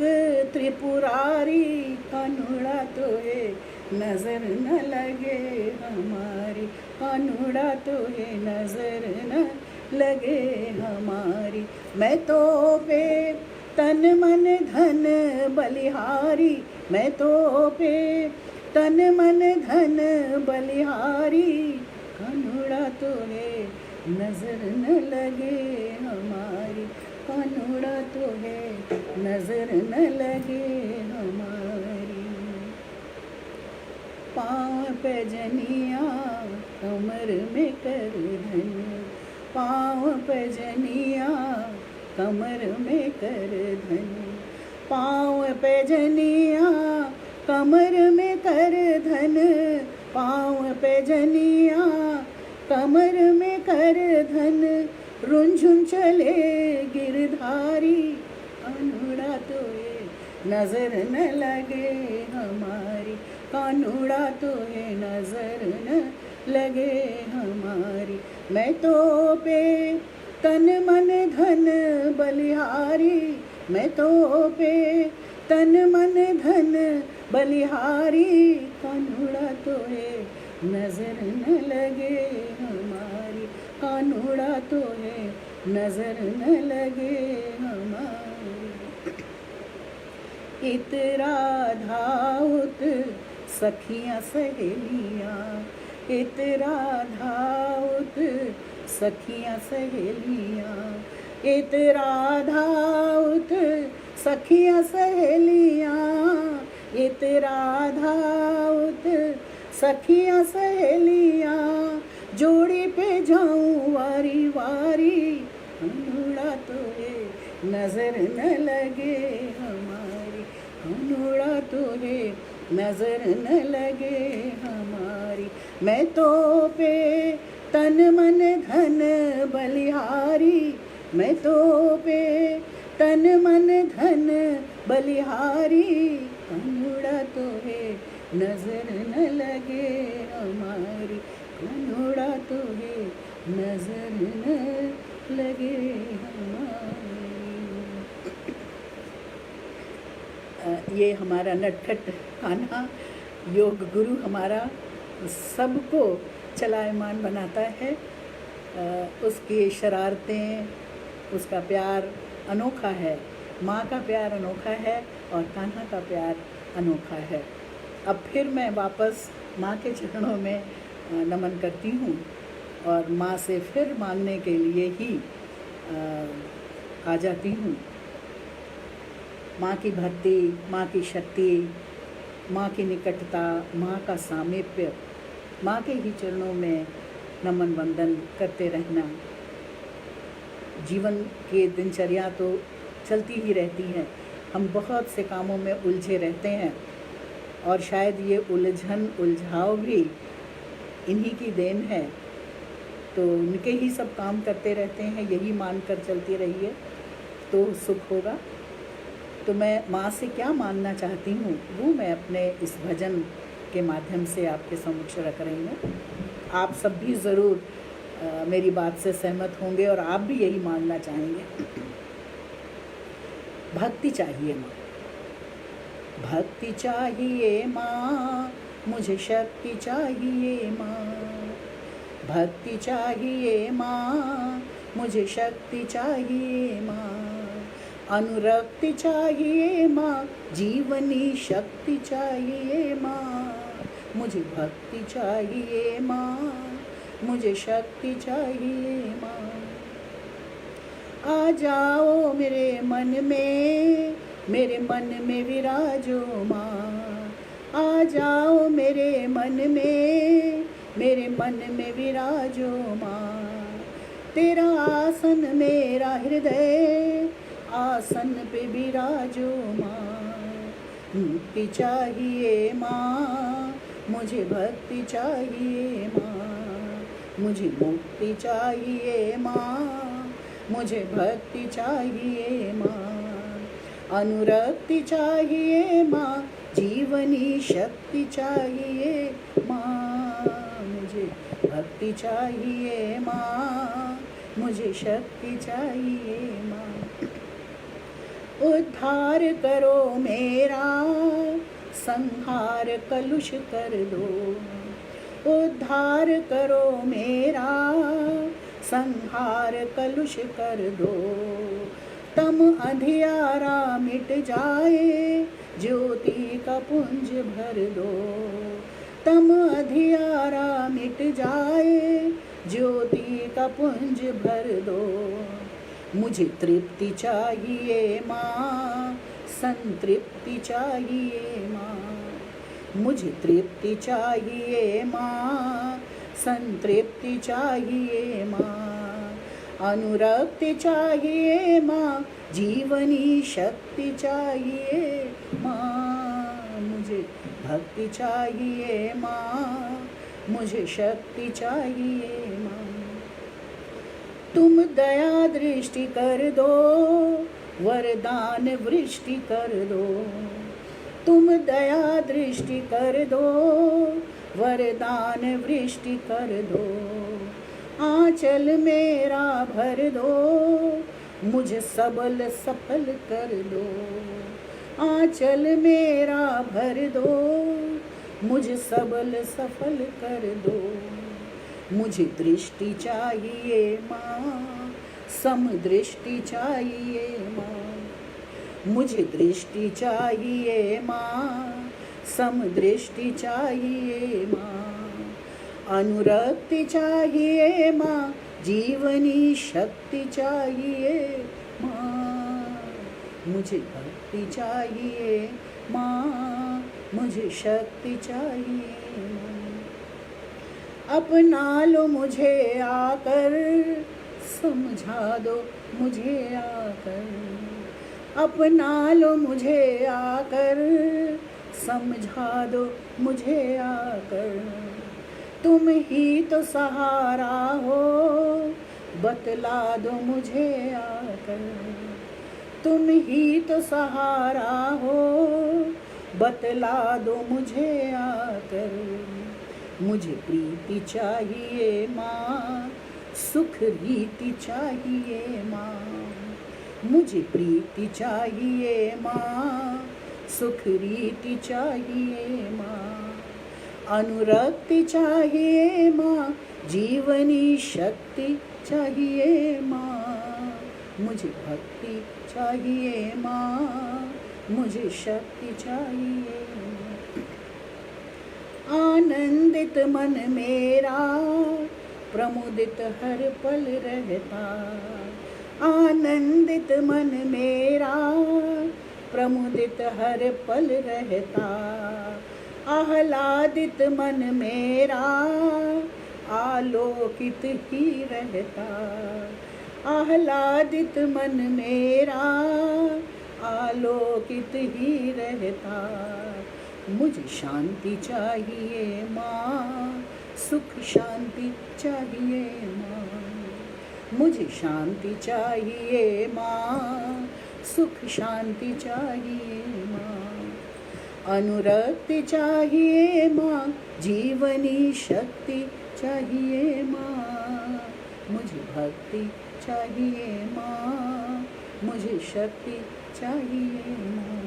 त्रिपुरारी, कान्हुड़ा तो है नजर न लगे हमारी, कान्हुड़ा तो है नजर न लगे हमारी, मैं तो पे तन मन धन बलिहारी, मैं तो पे तन मन धन बलिहारी, कान्हुड़ा तो है नजर न लगे हमारी, कान्हुड़ा तो है नजर न लगे हमारी। पाँव पे जनिया कमर में कर धन, पाँव पे जनिया कमर में कर धन, पाँव पे जनिया कमर में कर धन, पाँव पे जनिया कमर में कर धन, रुंझुन चले गिरधारी, कान्हुड़ा तो है नजर न लगे हमारी, कान्हुड़ा तो है नजर न लगे हमारी, मैं तो पे तन मन धन बलिहारी, मैं तो पे तन मन धन बलिहारी, कान्हुड़ा तो है नजर न लगे हमारी, कान्हुड़ा तो है नजर न लगे हमारी। इत राधा उत सखियाँ सहेलियाँ, इत राधा उत सखियाँ सहेलियाँ, इत राधा उत सखियाँ सहेलियाँ, इत राधा उत सखियाँ सहेलियाँ, जोड़ी पे जाऊँ वारी वारी, कान्हुड़ा तो है नजर न लगे हमारी, कान्हुड़ा तो है नजर न लगे हमारी, मैं तो पे तन मन धन बलिहारी, मैं तो पे तन मन धन बलिहारी, कान्हुड़ा तो है नजर न लगे हमारी, कान्हुड़ा तो है नजर न लगे हमारी। ये हमारा नटखट कान्हा कान्हा, योग गुरु हमारा सबको चलायमान बनाता है। उसकी शरारतें, उसका प्यार अनोखा है। माँ का प्यार अनोखा है और कान्हा का प्यार अनोखा है। अब फिर मैं वापस माँ के चरणों में नमन करती हूँ और माँ से फिर मांगने के लिए ही आ जाती हूँ। माँ की भक्ति, माँ की शक्ति, माँ की निकटता, माँ का सामीप्य, माँ के ही चरणों में नमन वंदन करते रहना। जीवन की दिनचर्या तो चलती ही रहती है, हम बहुत से कामों में उलझे रहते हैं और शायद ये उलझन उलझाव भी इन्हीं की देन है। तो उनके ही सब काम करते रहते हैं, यही मानकर चलती रहिए तो सुख होगा। तो मैं माँ से क्या मांगना चाहती हूँ वो मैं अपने इस भजन के माध्यम से आपके समक्ष रख रही हूँ। आप सब भी ज़रूर मेरी बात से सहमत होंगे और आप भी यही मांगना चाहेंगे। भक्ति चाहिए माँ, भक्ति चाहिए माँ, मुझे शक्ति चाहिए माँ। भक्ति चाहिए माँ, मुझे शक्ति चाहिए माँ। अनुरक्ति चाहिए माँ, जीवनी शक्ति चाहिए माँ। मुझे भक्ति चाहिए माँ, मुझे शक्ति चाहिए माँ। आ जाओ मेरे मन में विराजो माँ। आ जाओ मेरे मन में विराजो माँ। तेरा आसन मेरा हृदय, आसन पे विराजो माँ। मुक्ति चाहिए माँ, मुझे भक्ति चाहिए माँ। मुझे मुक्ति चाहिए माँ, मुझे भक्ति चाहिए माँ। अनुरक्ति चाहिए माँ, जीवनी शक्ति चाहिए माँ। मुझे भक्ति चाहिए माँ, मुझे शक्ति चाहिए माँ। उद्धार करो मेरा, संहार कलुष कर दो। उद्धार करो मेरा, संहार कलुष कर दो। तम अंधियारा मिट जाए, ज्योति का पुंज भर दो। तम अंधियारा मिट जाए, ज्योति का पुंज भर दो। मुझे तृप्ति चाहिए माँ, संतृप्ति चाहिए माँ। मुझे तृप्ति चाहिए माँ, संतृप्ति चाहिए माँ। अनुरक्ति चाहिए माँ, जीवनी शक्ति चाहिए माँ। मुझे भक्ति चाहिए माँ, मुझे शक्ति चाहिए माँ। तुम दया दृष्टि कर दो, वरदान वृष्टि कर दो। तुम दया दृष्टि कर दो, वरदान वृष्टि कर दो। आंचल मेरा भर दो, मुझे सबल सफल कर दो। आंचल मेरा भर दो, मुझे सबल सफल कर दो। मुझे दृष्टि चाहिए माँ, समदृष्टि चाहिए माँ। मुझे दृष्टि चाहिए माँ, समदृष्टि चाहिए माँ। अनुरक्ति चाहिए माँ, जीवनी शक्ति चाहिए माँ। मुझे भक्ति चाहिए माँ, मुझे शक्ति चाहिए माँ। अपना लो मुझे आकर, समझा दो मुझे आकर। अपना लो मुझे आकर, समझा दो मुझे आकर। तुम ही तो सहारा हो, बतला दो मुझे आकर। तुम ही तो सहारा हो, बतला दो मुझे आकर। मुझे प्रीति चाहिए माँ, सुख रीति चाहिए माँ। मुझे प्रीति चाहिए माँ, सुख रीति चाहिए माँ। अनुरक्ति चाहिए माँ, जीवनी शक्ति चाहिए माँ, मुझे भक्ति चाहिए माँ, मुझे शक्ति चाहिए। आनंदित मन मेरा प्रमुदित हर पल रहता, आनंदित मन मेरा प्रमुदित हर पल रहता। आह्लादित मन मेरा आलोकित ही रहता, आह्लादित मन मेरा आलोकित ही रहता। मुझे शांति चाहिए माँ, सुख शांति चाहिए माँ, मुझे शांति चाहिए माँ, सुख शांति चाहिए माँ। अनुरक्ति चाहिए माँ, जीवनी शक्ति चाहिए माँ, मुझे भक्ति चाहिए माँ, मुझे शक्ति चाहिए माँ।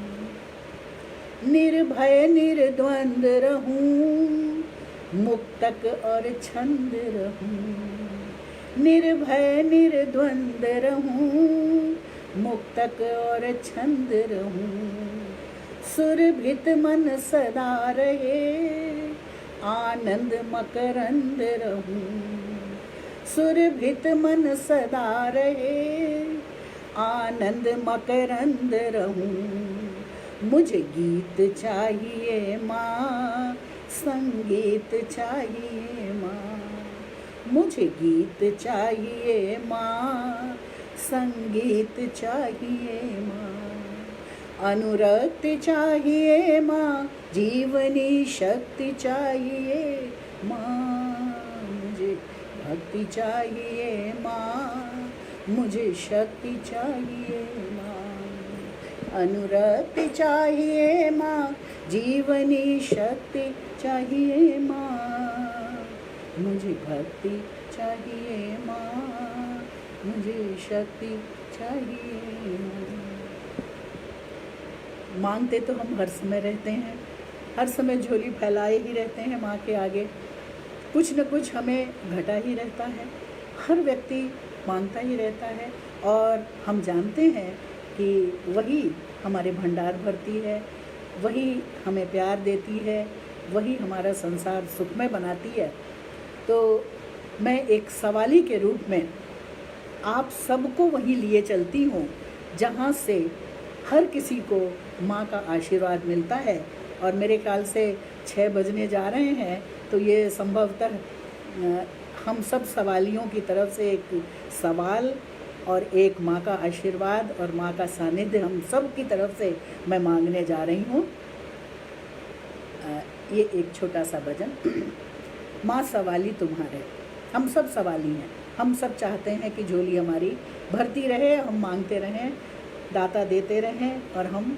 निर्भय निर्द्वंद रहूं, मुक्तक और छंद रहूं, निर्भय निर्द्वंद रहूं, मुक्तक और छंद रहूं। सुरभित मन सदा रहे, आनंद मकरंद रहूं, सुरभित मन सदा रहे, आनंद मकरंद रहूं। मुझे गीत चाहिए माँ, संगीत चाहिए माँ, मुझे गीत चाहिए माँ, संगीत चाहिए माँ। अनुरक्ति चाहिए माँ, जीवनी शक्ति चाहिए माँ, मुझे भक्ति चाहिए माँ, मुझे शक्ति चाहिए माँ। अनुरक्ति चाहिए माँ, जीवनी शक्ति चाहिए माँ, मुझे भक्ति चाहिए माँ, मुझे शक्ति चाहिए माँ। मांगते तो हम हर समय रहते हैं, हर समय झोली फैलाए ही रहते हैं माँ के आगे, कुछ न कुछ हमें घटा ही रहता है। हर व्यक्ति मांगता ही रहता है और हम जानते हैं कि वही हमारे भंडार भरती है, वही हमें प्यार देती है, वही हमारा संसार सुखमय बनाती है। तो मैं एक सवाली के रूप में आप सबको वहीं लिए चलती हूँ जहाँ से हर किसी को माँ का आशीर्वाद मिलता है। और मेरे ख्याल से 6 बजने जा रहे हैं, तो ये संभवतः हम सब सवालियों की तरफ से एक सवाल और एक माँ का आशीर्वाद और माँ का सानिध्य हम सब की तरफ से मैं मांगने जा रही हूँ। ये एक छोटा सा भजन। माँ सवाली तुम्हारे, हम सब सवाली हैं, हम सब चाहते हैं कि झोली हमारी भरती रहे, हम मांगते रहें, दाता देते रहें और हम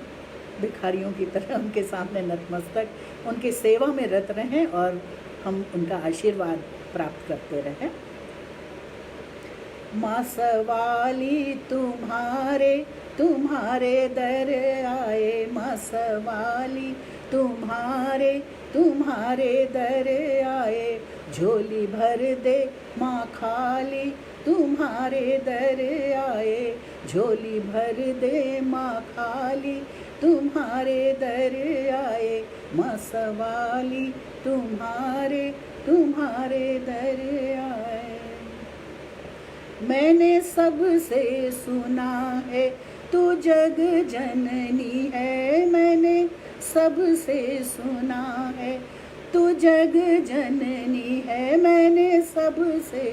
भिखारियों की तरह उनके सामने नतमस्तक उनकी सेवा में रत रहें और हम उनका आशीर्वाद प्राप्त करते रहें। माँ सवाली तुम्हारे तुम्हारे दर आए, माँ सवाली तुम्हारे तुम्हारे दर आए, झोली भर दे माँ खाली तुम्हारे दर आए, झोली भर दे माँ खाली तुम्हारे दर आए, माँ सवाली तुम्हारे तुम्हारे दर आए। मैंने सबसे सुना है तू जग जननी है, मैंने सबसे सुना है तू जग जननी है, मैंने सबसे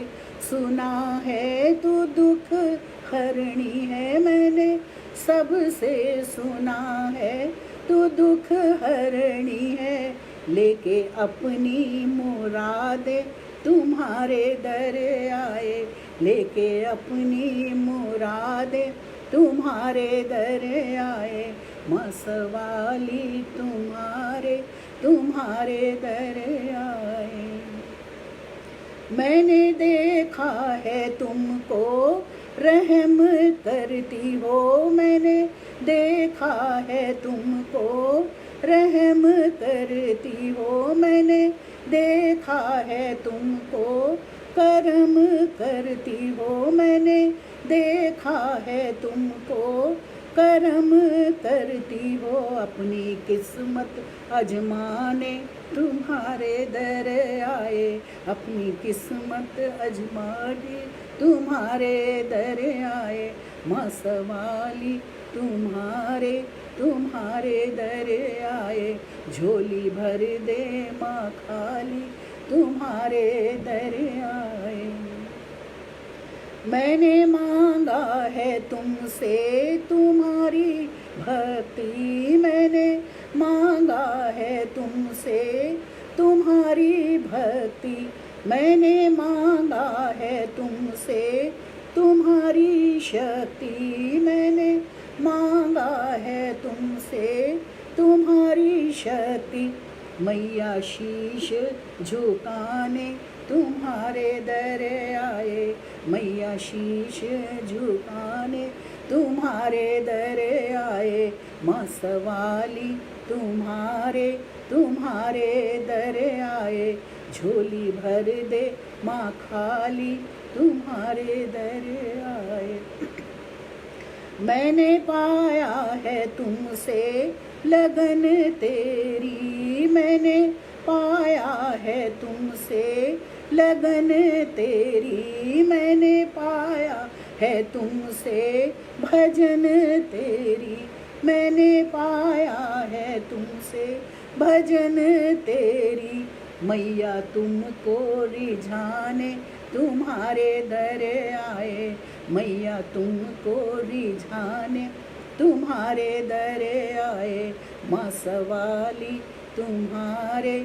सुना है तू दुख हरणी है, मैंने सबसे सुना है तू दुख हरणी है, लेके अपनी मुरादे तुम्हारे दर आए, लेके अपनी मुरादे तुम्हारे दर आए, माँ सवाली तुम्हारे तुम्हारे दर आए। मैंने देखा है तुमको रहम करती हो, मैंने देखा है तुमको रहम करती हो, मैंने देखा है तुमको कर्म करती हो मैंने देखा है तुमको, कर्म करती हो अपनी किस्मत आजमाने तुम्हारे दर आए, अपनी किस्मत आजमाने तुम्हारे दर आए। माँ सवाली तुम्हारे दर आए, झोली भर दे माँ खाली तुम्हारे दर आए। मैंने मांगा है तुमसे तुम्हारी भक्ति, मैंने मांगा है तुमसे तुम्हारी भक्ति, मैंने मांगा है तुमसे तुम्हारी शक्ति, मैंने मांगा है तुमसे तुम्हारी शक्ति। मैया शीश झुकाने तुम्हारे दर आए, मैया शीश झुकाने तुम्हारे दर आए। माँ सवाली तुम्हारे दर आए, झोली भर दे माँ खाली तुम्हारे दर आए। मैंने पाया है तुमसे लगन तेरी, मैंने पाया है तुमसे लगन तेरी, मैंने पाया है तुमसे भजन तेरी, मैंने पाया है तुमसे भजन तेरी। मैया तुमको रिझाने तुम्हारे दर आए, मैया तुमको रिझाने तुम्हारे दर आए। माँ सवाली तुम्हारे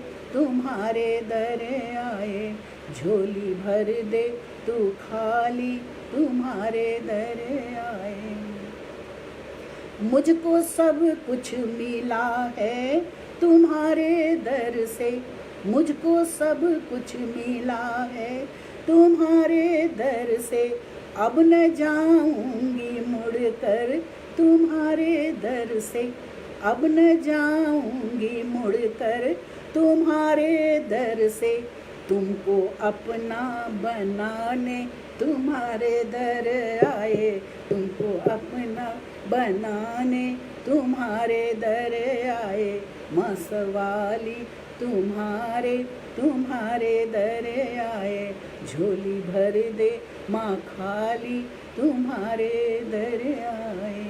दर आए, झोली भर दे तू खाली तुम्हारे दर आए। मुझको सब कुछ मिला है तुम्हारे दर से, मुझको सब कुछ मिला है तुम्हारे दर से। अब न जाऊंगी मुड़कर तुम्हारे दर से, अब न जाऊंगी मुड़कर तुम्हारे दर से। तुमको अपना बनाने तुम्हारे दर आए, तुमको अपना बनाने तुम्हारे दर आए। माँ सवाली तुम्हारे दर आए, झोली भर दे माँ खाली तुम्हारे दर आए।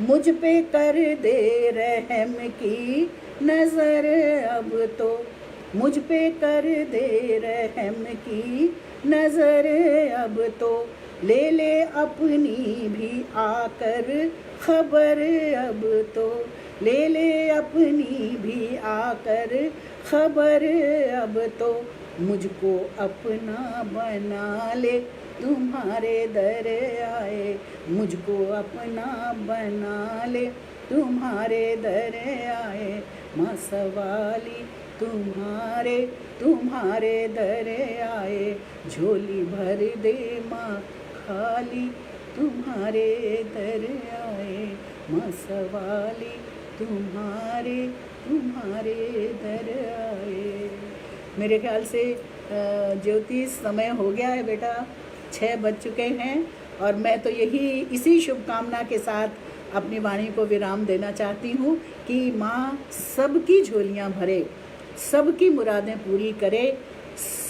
मुझ पे कर दे रहम की नज़र अब तो, मुझ पे कर दे रहम की नज़र अब तो। ले ले अपनी भी आकर खबर अब तो, ले ले अपनी भी आकर खबर अब तो। मुझको अपना बना ले तुम्हारे दर आए, मुझको अपना बना ले तुम्हारे दर आए। माँ सवाली तुम्हारे दर आए, झोली भर दे माँ खाली तुम्हारे दर आए। माँ सवाली तुम्हारे दर आए। मेरे ख्याल से ज्योति समय हो गया है बेटा, 6 बज चुके हैं और मैं तो इसी शुभकामना के साथ अपनी वाणी को विराम देना चाहती हूँ कि माँ सबकी झोलियाँ भरे, सबकी मुरादें पूरी करे।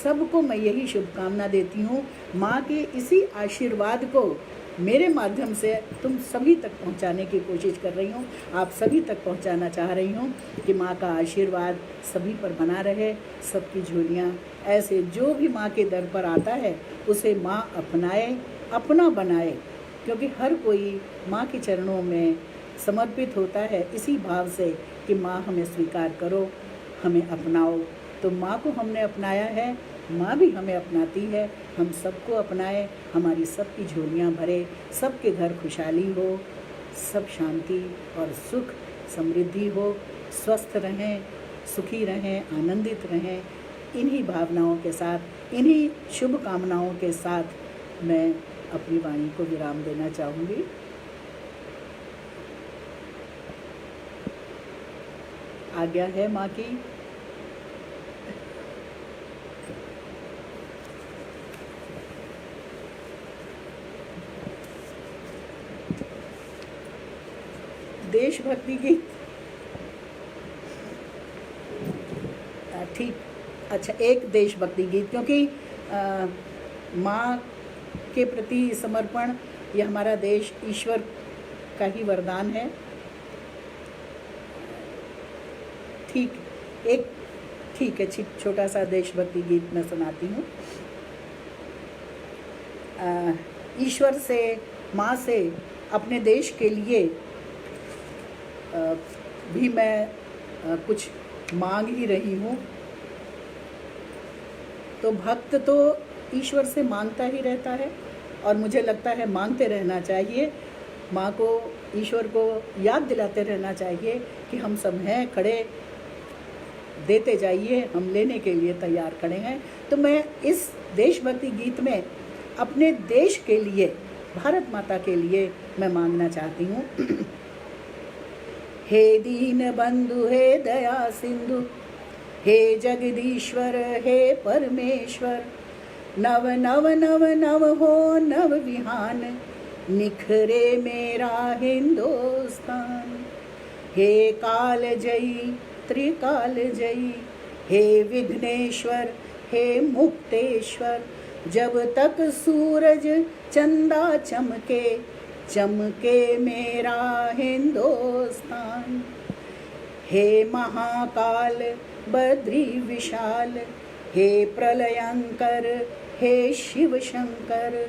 सबको मैं यही शुभकामना देती हूँ। माँ के इसी आशीर्वाद को मेरे माध्यम से तुम सभी तक पहुँचाने की कोशिश कर रही हूँ, आप सभी तक पहुँचाना चाह रही हूँ कि माँ का आशीर्वाद सभी पर बना रहे। सबकी झोलियाँ ऐसे जो भी माँ के दर पर आता है उसे माँ अपनाए, अपना बनाए, क्योंकि हर कोई माँ के चरणों में समर्पित होता है इसी भाव से कि माँ हमें स्वीकार करो, हमें अपनाओ। तो माँ को हमने अपनाया है, माँ भी हमें अपनाती है। हम सबको अपनाए, हमारी सबकी झोलियाँ भरे, सबके घर खुशहाली हो, सब शांति और सुख समृद्धि हो, स्वस्थ रहें, सुखी रहें, आनंदित रहें। इन्हीं भावनाओं के साथ, इन्हीं शुभ कामनाओं के साथ मैं अपनी वाणी को विराम देना चाहूँगी। आज्ञा है माँ की। देशभक्ति गीत, ठीक, अच्छा, एक देशभक्ति गीत, क्योंकि माँ के प्रति समर्पण, ये हमारा देश ईश्वर का ही वरदान है। ठीक है, छोटा सा देशभक्ति गीत मैं सुनाती हूँ। ईश्वर से, माँ से, अपने देश के लिए भी मैं कुछ मांग ही रही हूँ। तो भक्त तो ईश्वर से मांगता ही रहता है, और मुझे लगता है मांगते रहना चाहिए। माँ को, ईश्वर को याद दिलाते रहना चाहिए कि हम सब हैं, खड़े, देते जाइए, हम लेने के लिए तैयार खड़े हैं। तो मैं इस देशभक्ति गीत में अपने देश के लिए, भारत माता के लिए मैं मांगना चाहती हूँ। हे दीन बंधु, हे दया सिंधु, हे जगदीश्वर, हे परमेश्वर, नव नव नव नव हो नव विहान, निखरे मेरा हिंदुस्तान। हे काल जयी त्रिकाल जयी, हे विघ्नेश्वर, हे मुक्तेश्वर, जब तक सूरज चंदा चमके, चमके मेरा हिंदुस्तान। हे महाकाल बद्री विशाल, हे प्रलयंकर, हे शिव शंकर,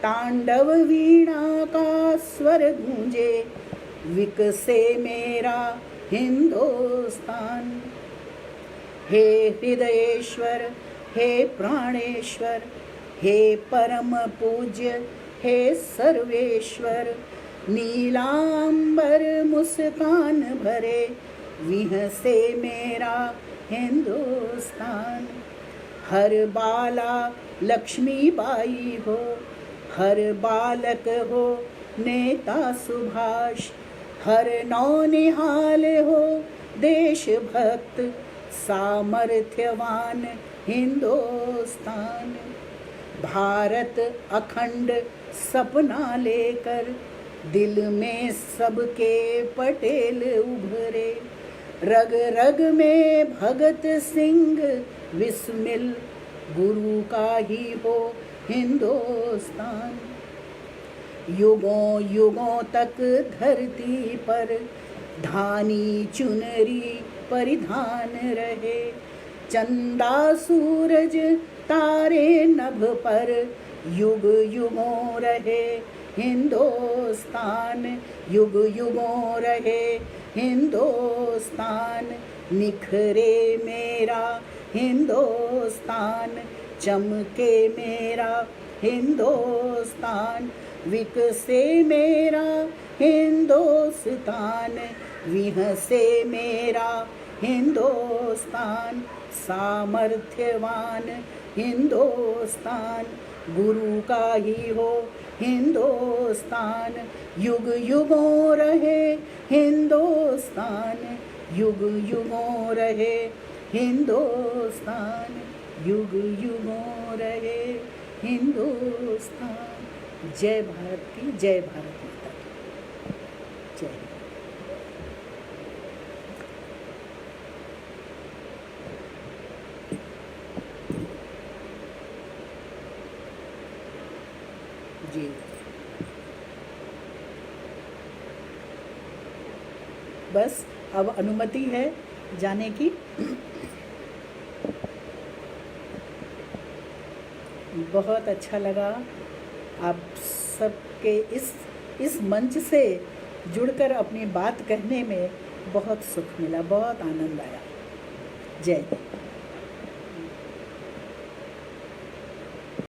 तांडव वीणा का स्वर गूंजे, विकसे मेरा हिंदुस्तान। हे हृदयेश्वर, हे प्राणेश्वर, हे परम पूज्य, हे सर्वेश्वर, नीलांबर मुस्कान भरे, विहसे मेरा हिंदुस्तान। हर बाला लक्ष्मीबाई हो, हर बालक हो नेता सुभाष, हर नौनिहाल हो देशभक्त, सामर्थ्यवान हिंदुस्तान। भारत अखंड सपना लेकर, दिल में सबके पटेल उभरे, रग रग में भगत सिंह बिस्मिल, गुरु का ही हो हिंदुस्तान। युगों युगों तक धरती पर धानी चुनरी परिधान रहे, चंदा सूरज तारे नभ पर, युग युगों रहे हिंदुस्तान, युग युगों रहे हिंदुस्तान। निखरे मेरा हिंदुस्तान, चमके मेरा हिंदुस्तान, विकसे मेरा हिंदुस्तान, विहसे मेरा हिंदुस्तान, सामर्थ्यवान हिंदुस्तान, गुरु का ही हो हिंदुस्तान। युग युगों रहे हिंदुस्तान, युग युगों रहे हिंदुस्तान, युग युगों रहे हिंदुस्तान। जय भारत की, जय भारत माता की जय। जी, बस अब अनुमति है जाने की। बहुत अच्छा लगा आप सबके इस मंच से जुड़कर अपनी बात कहने में बहुत सुख मिला, बहुत आनंद आया। जय हिंद।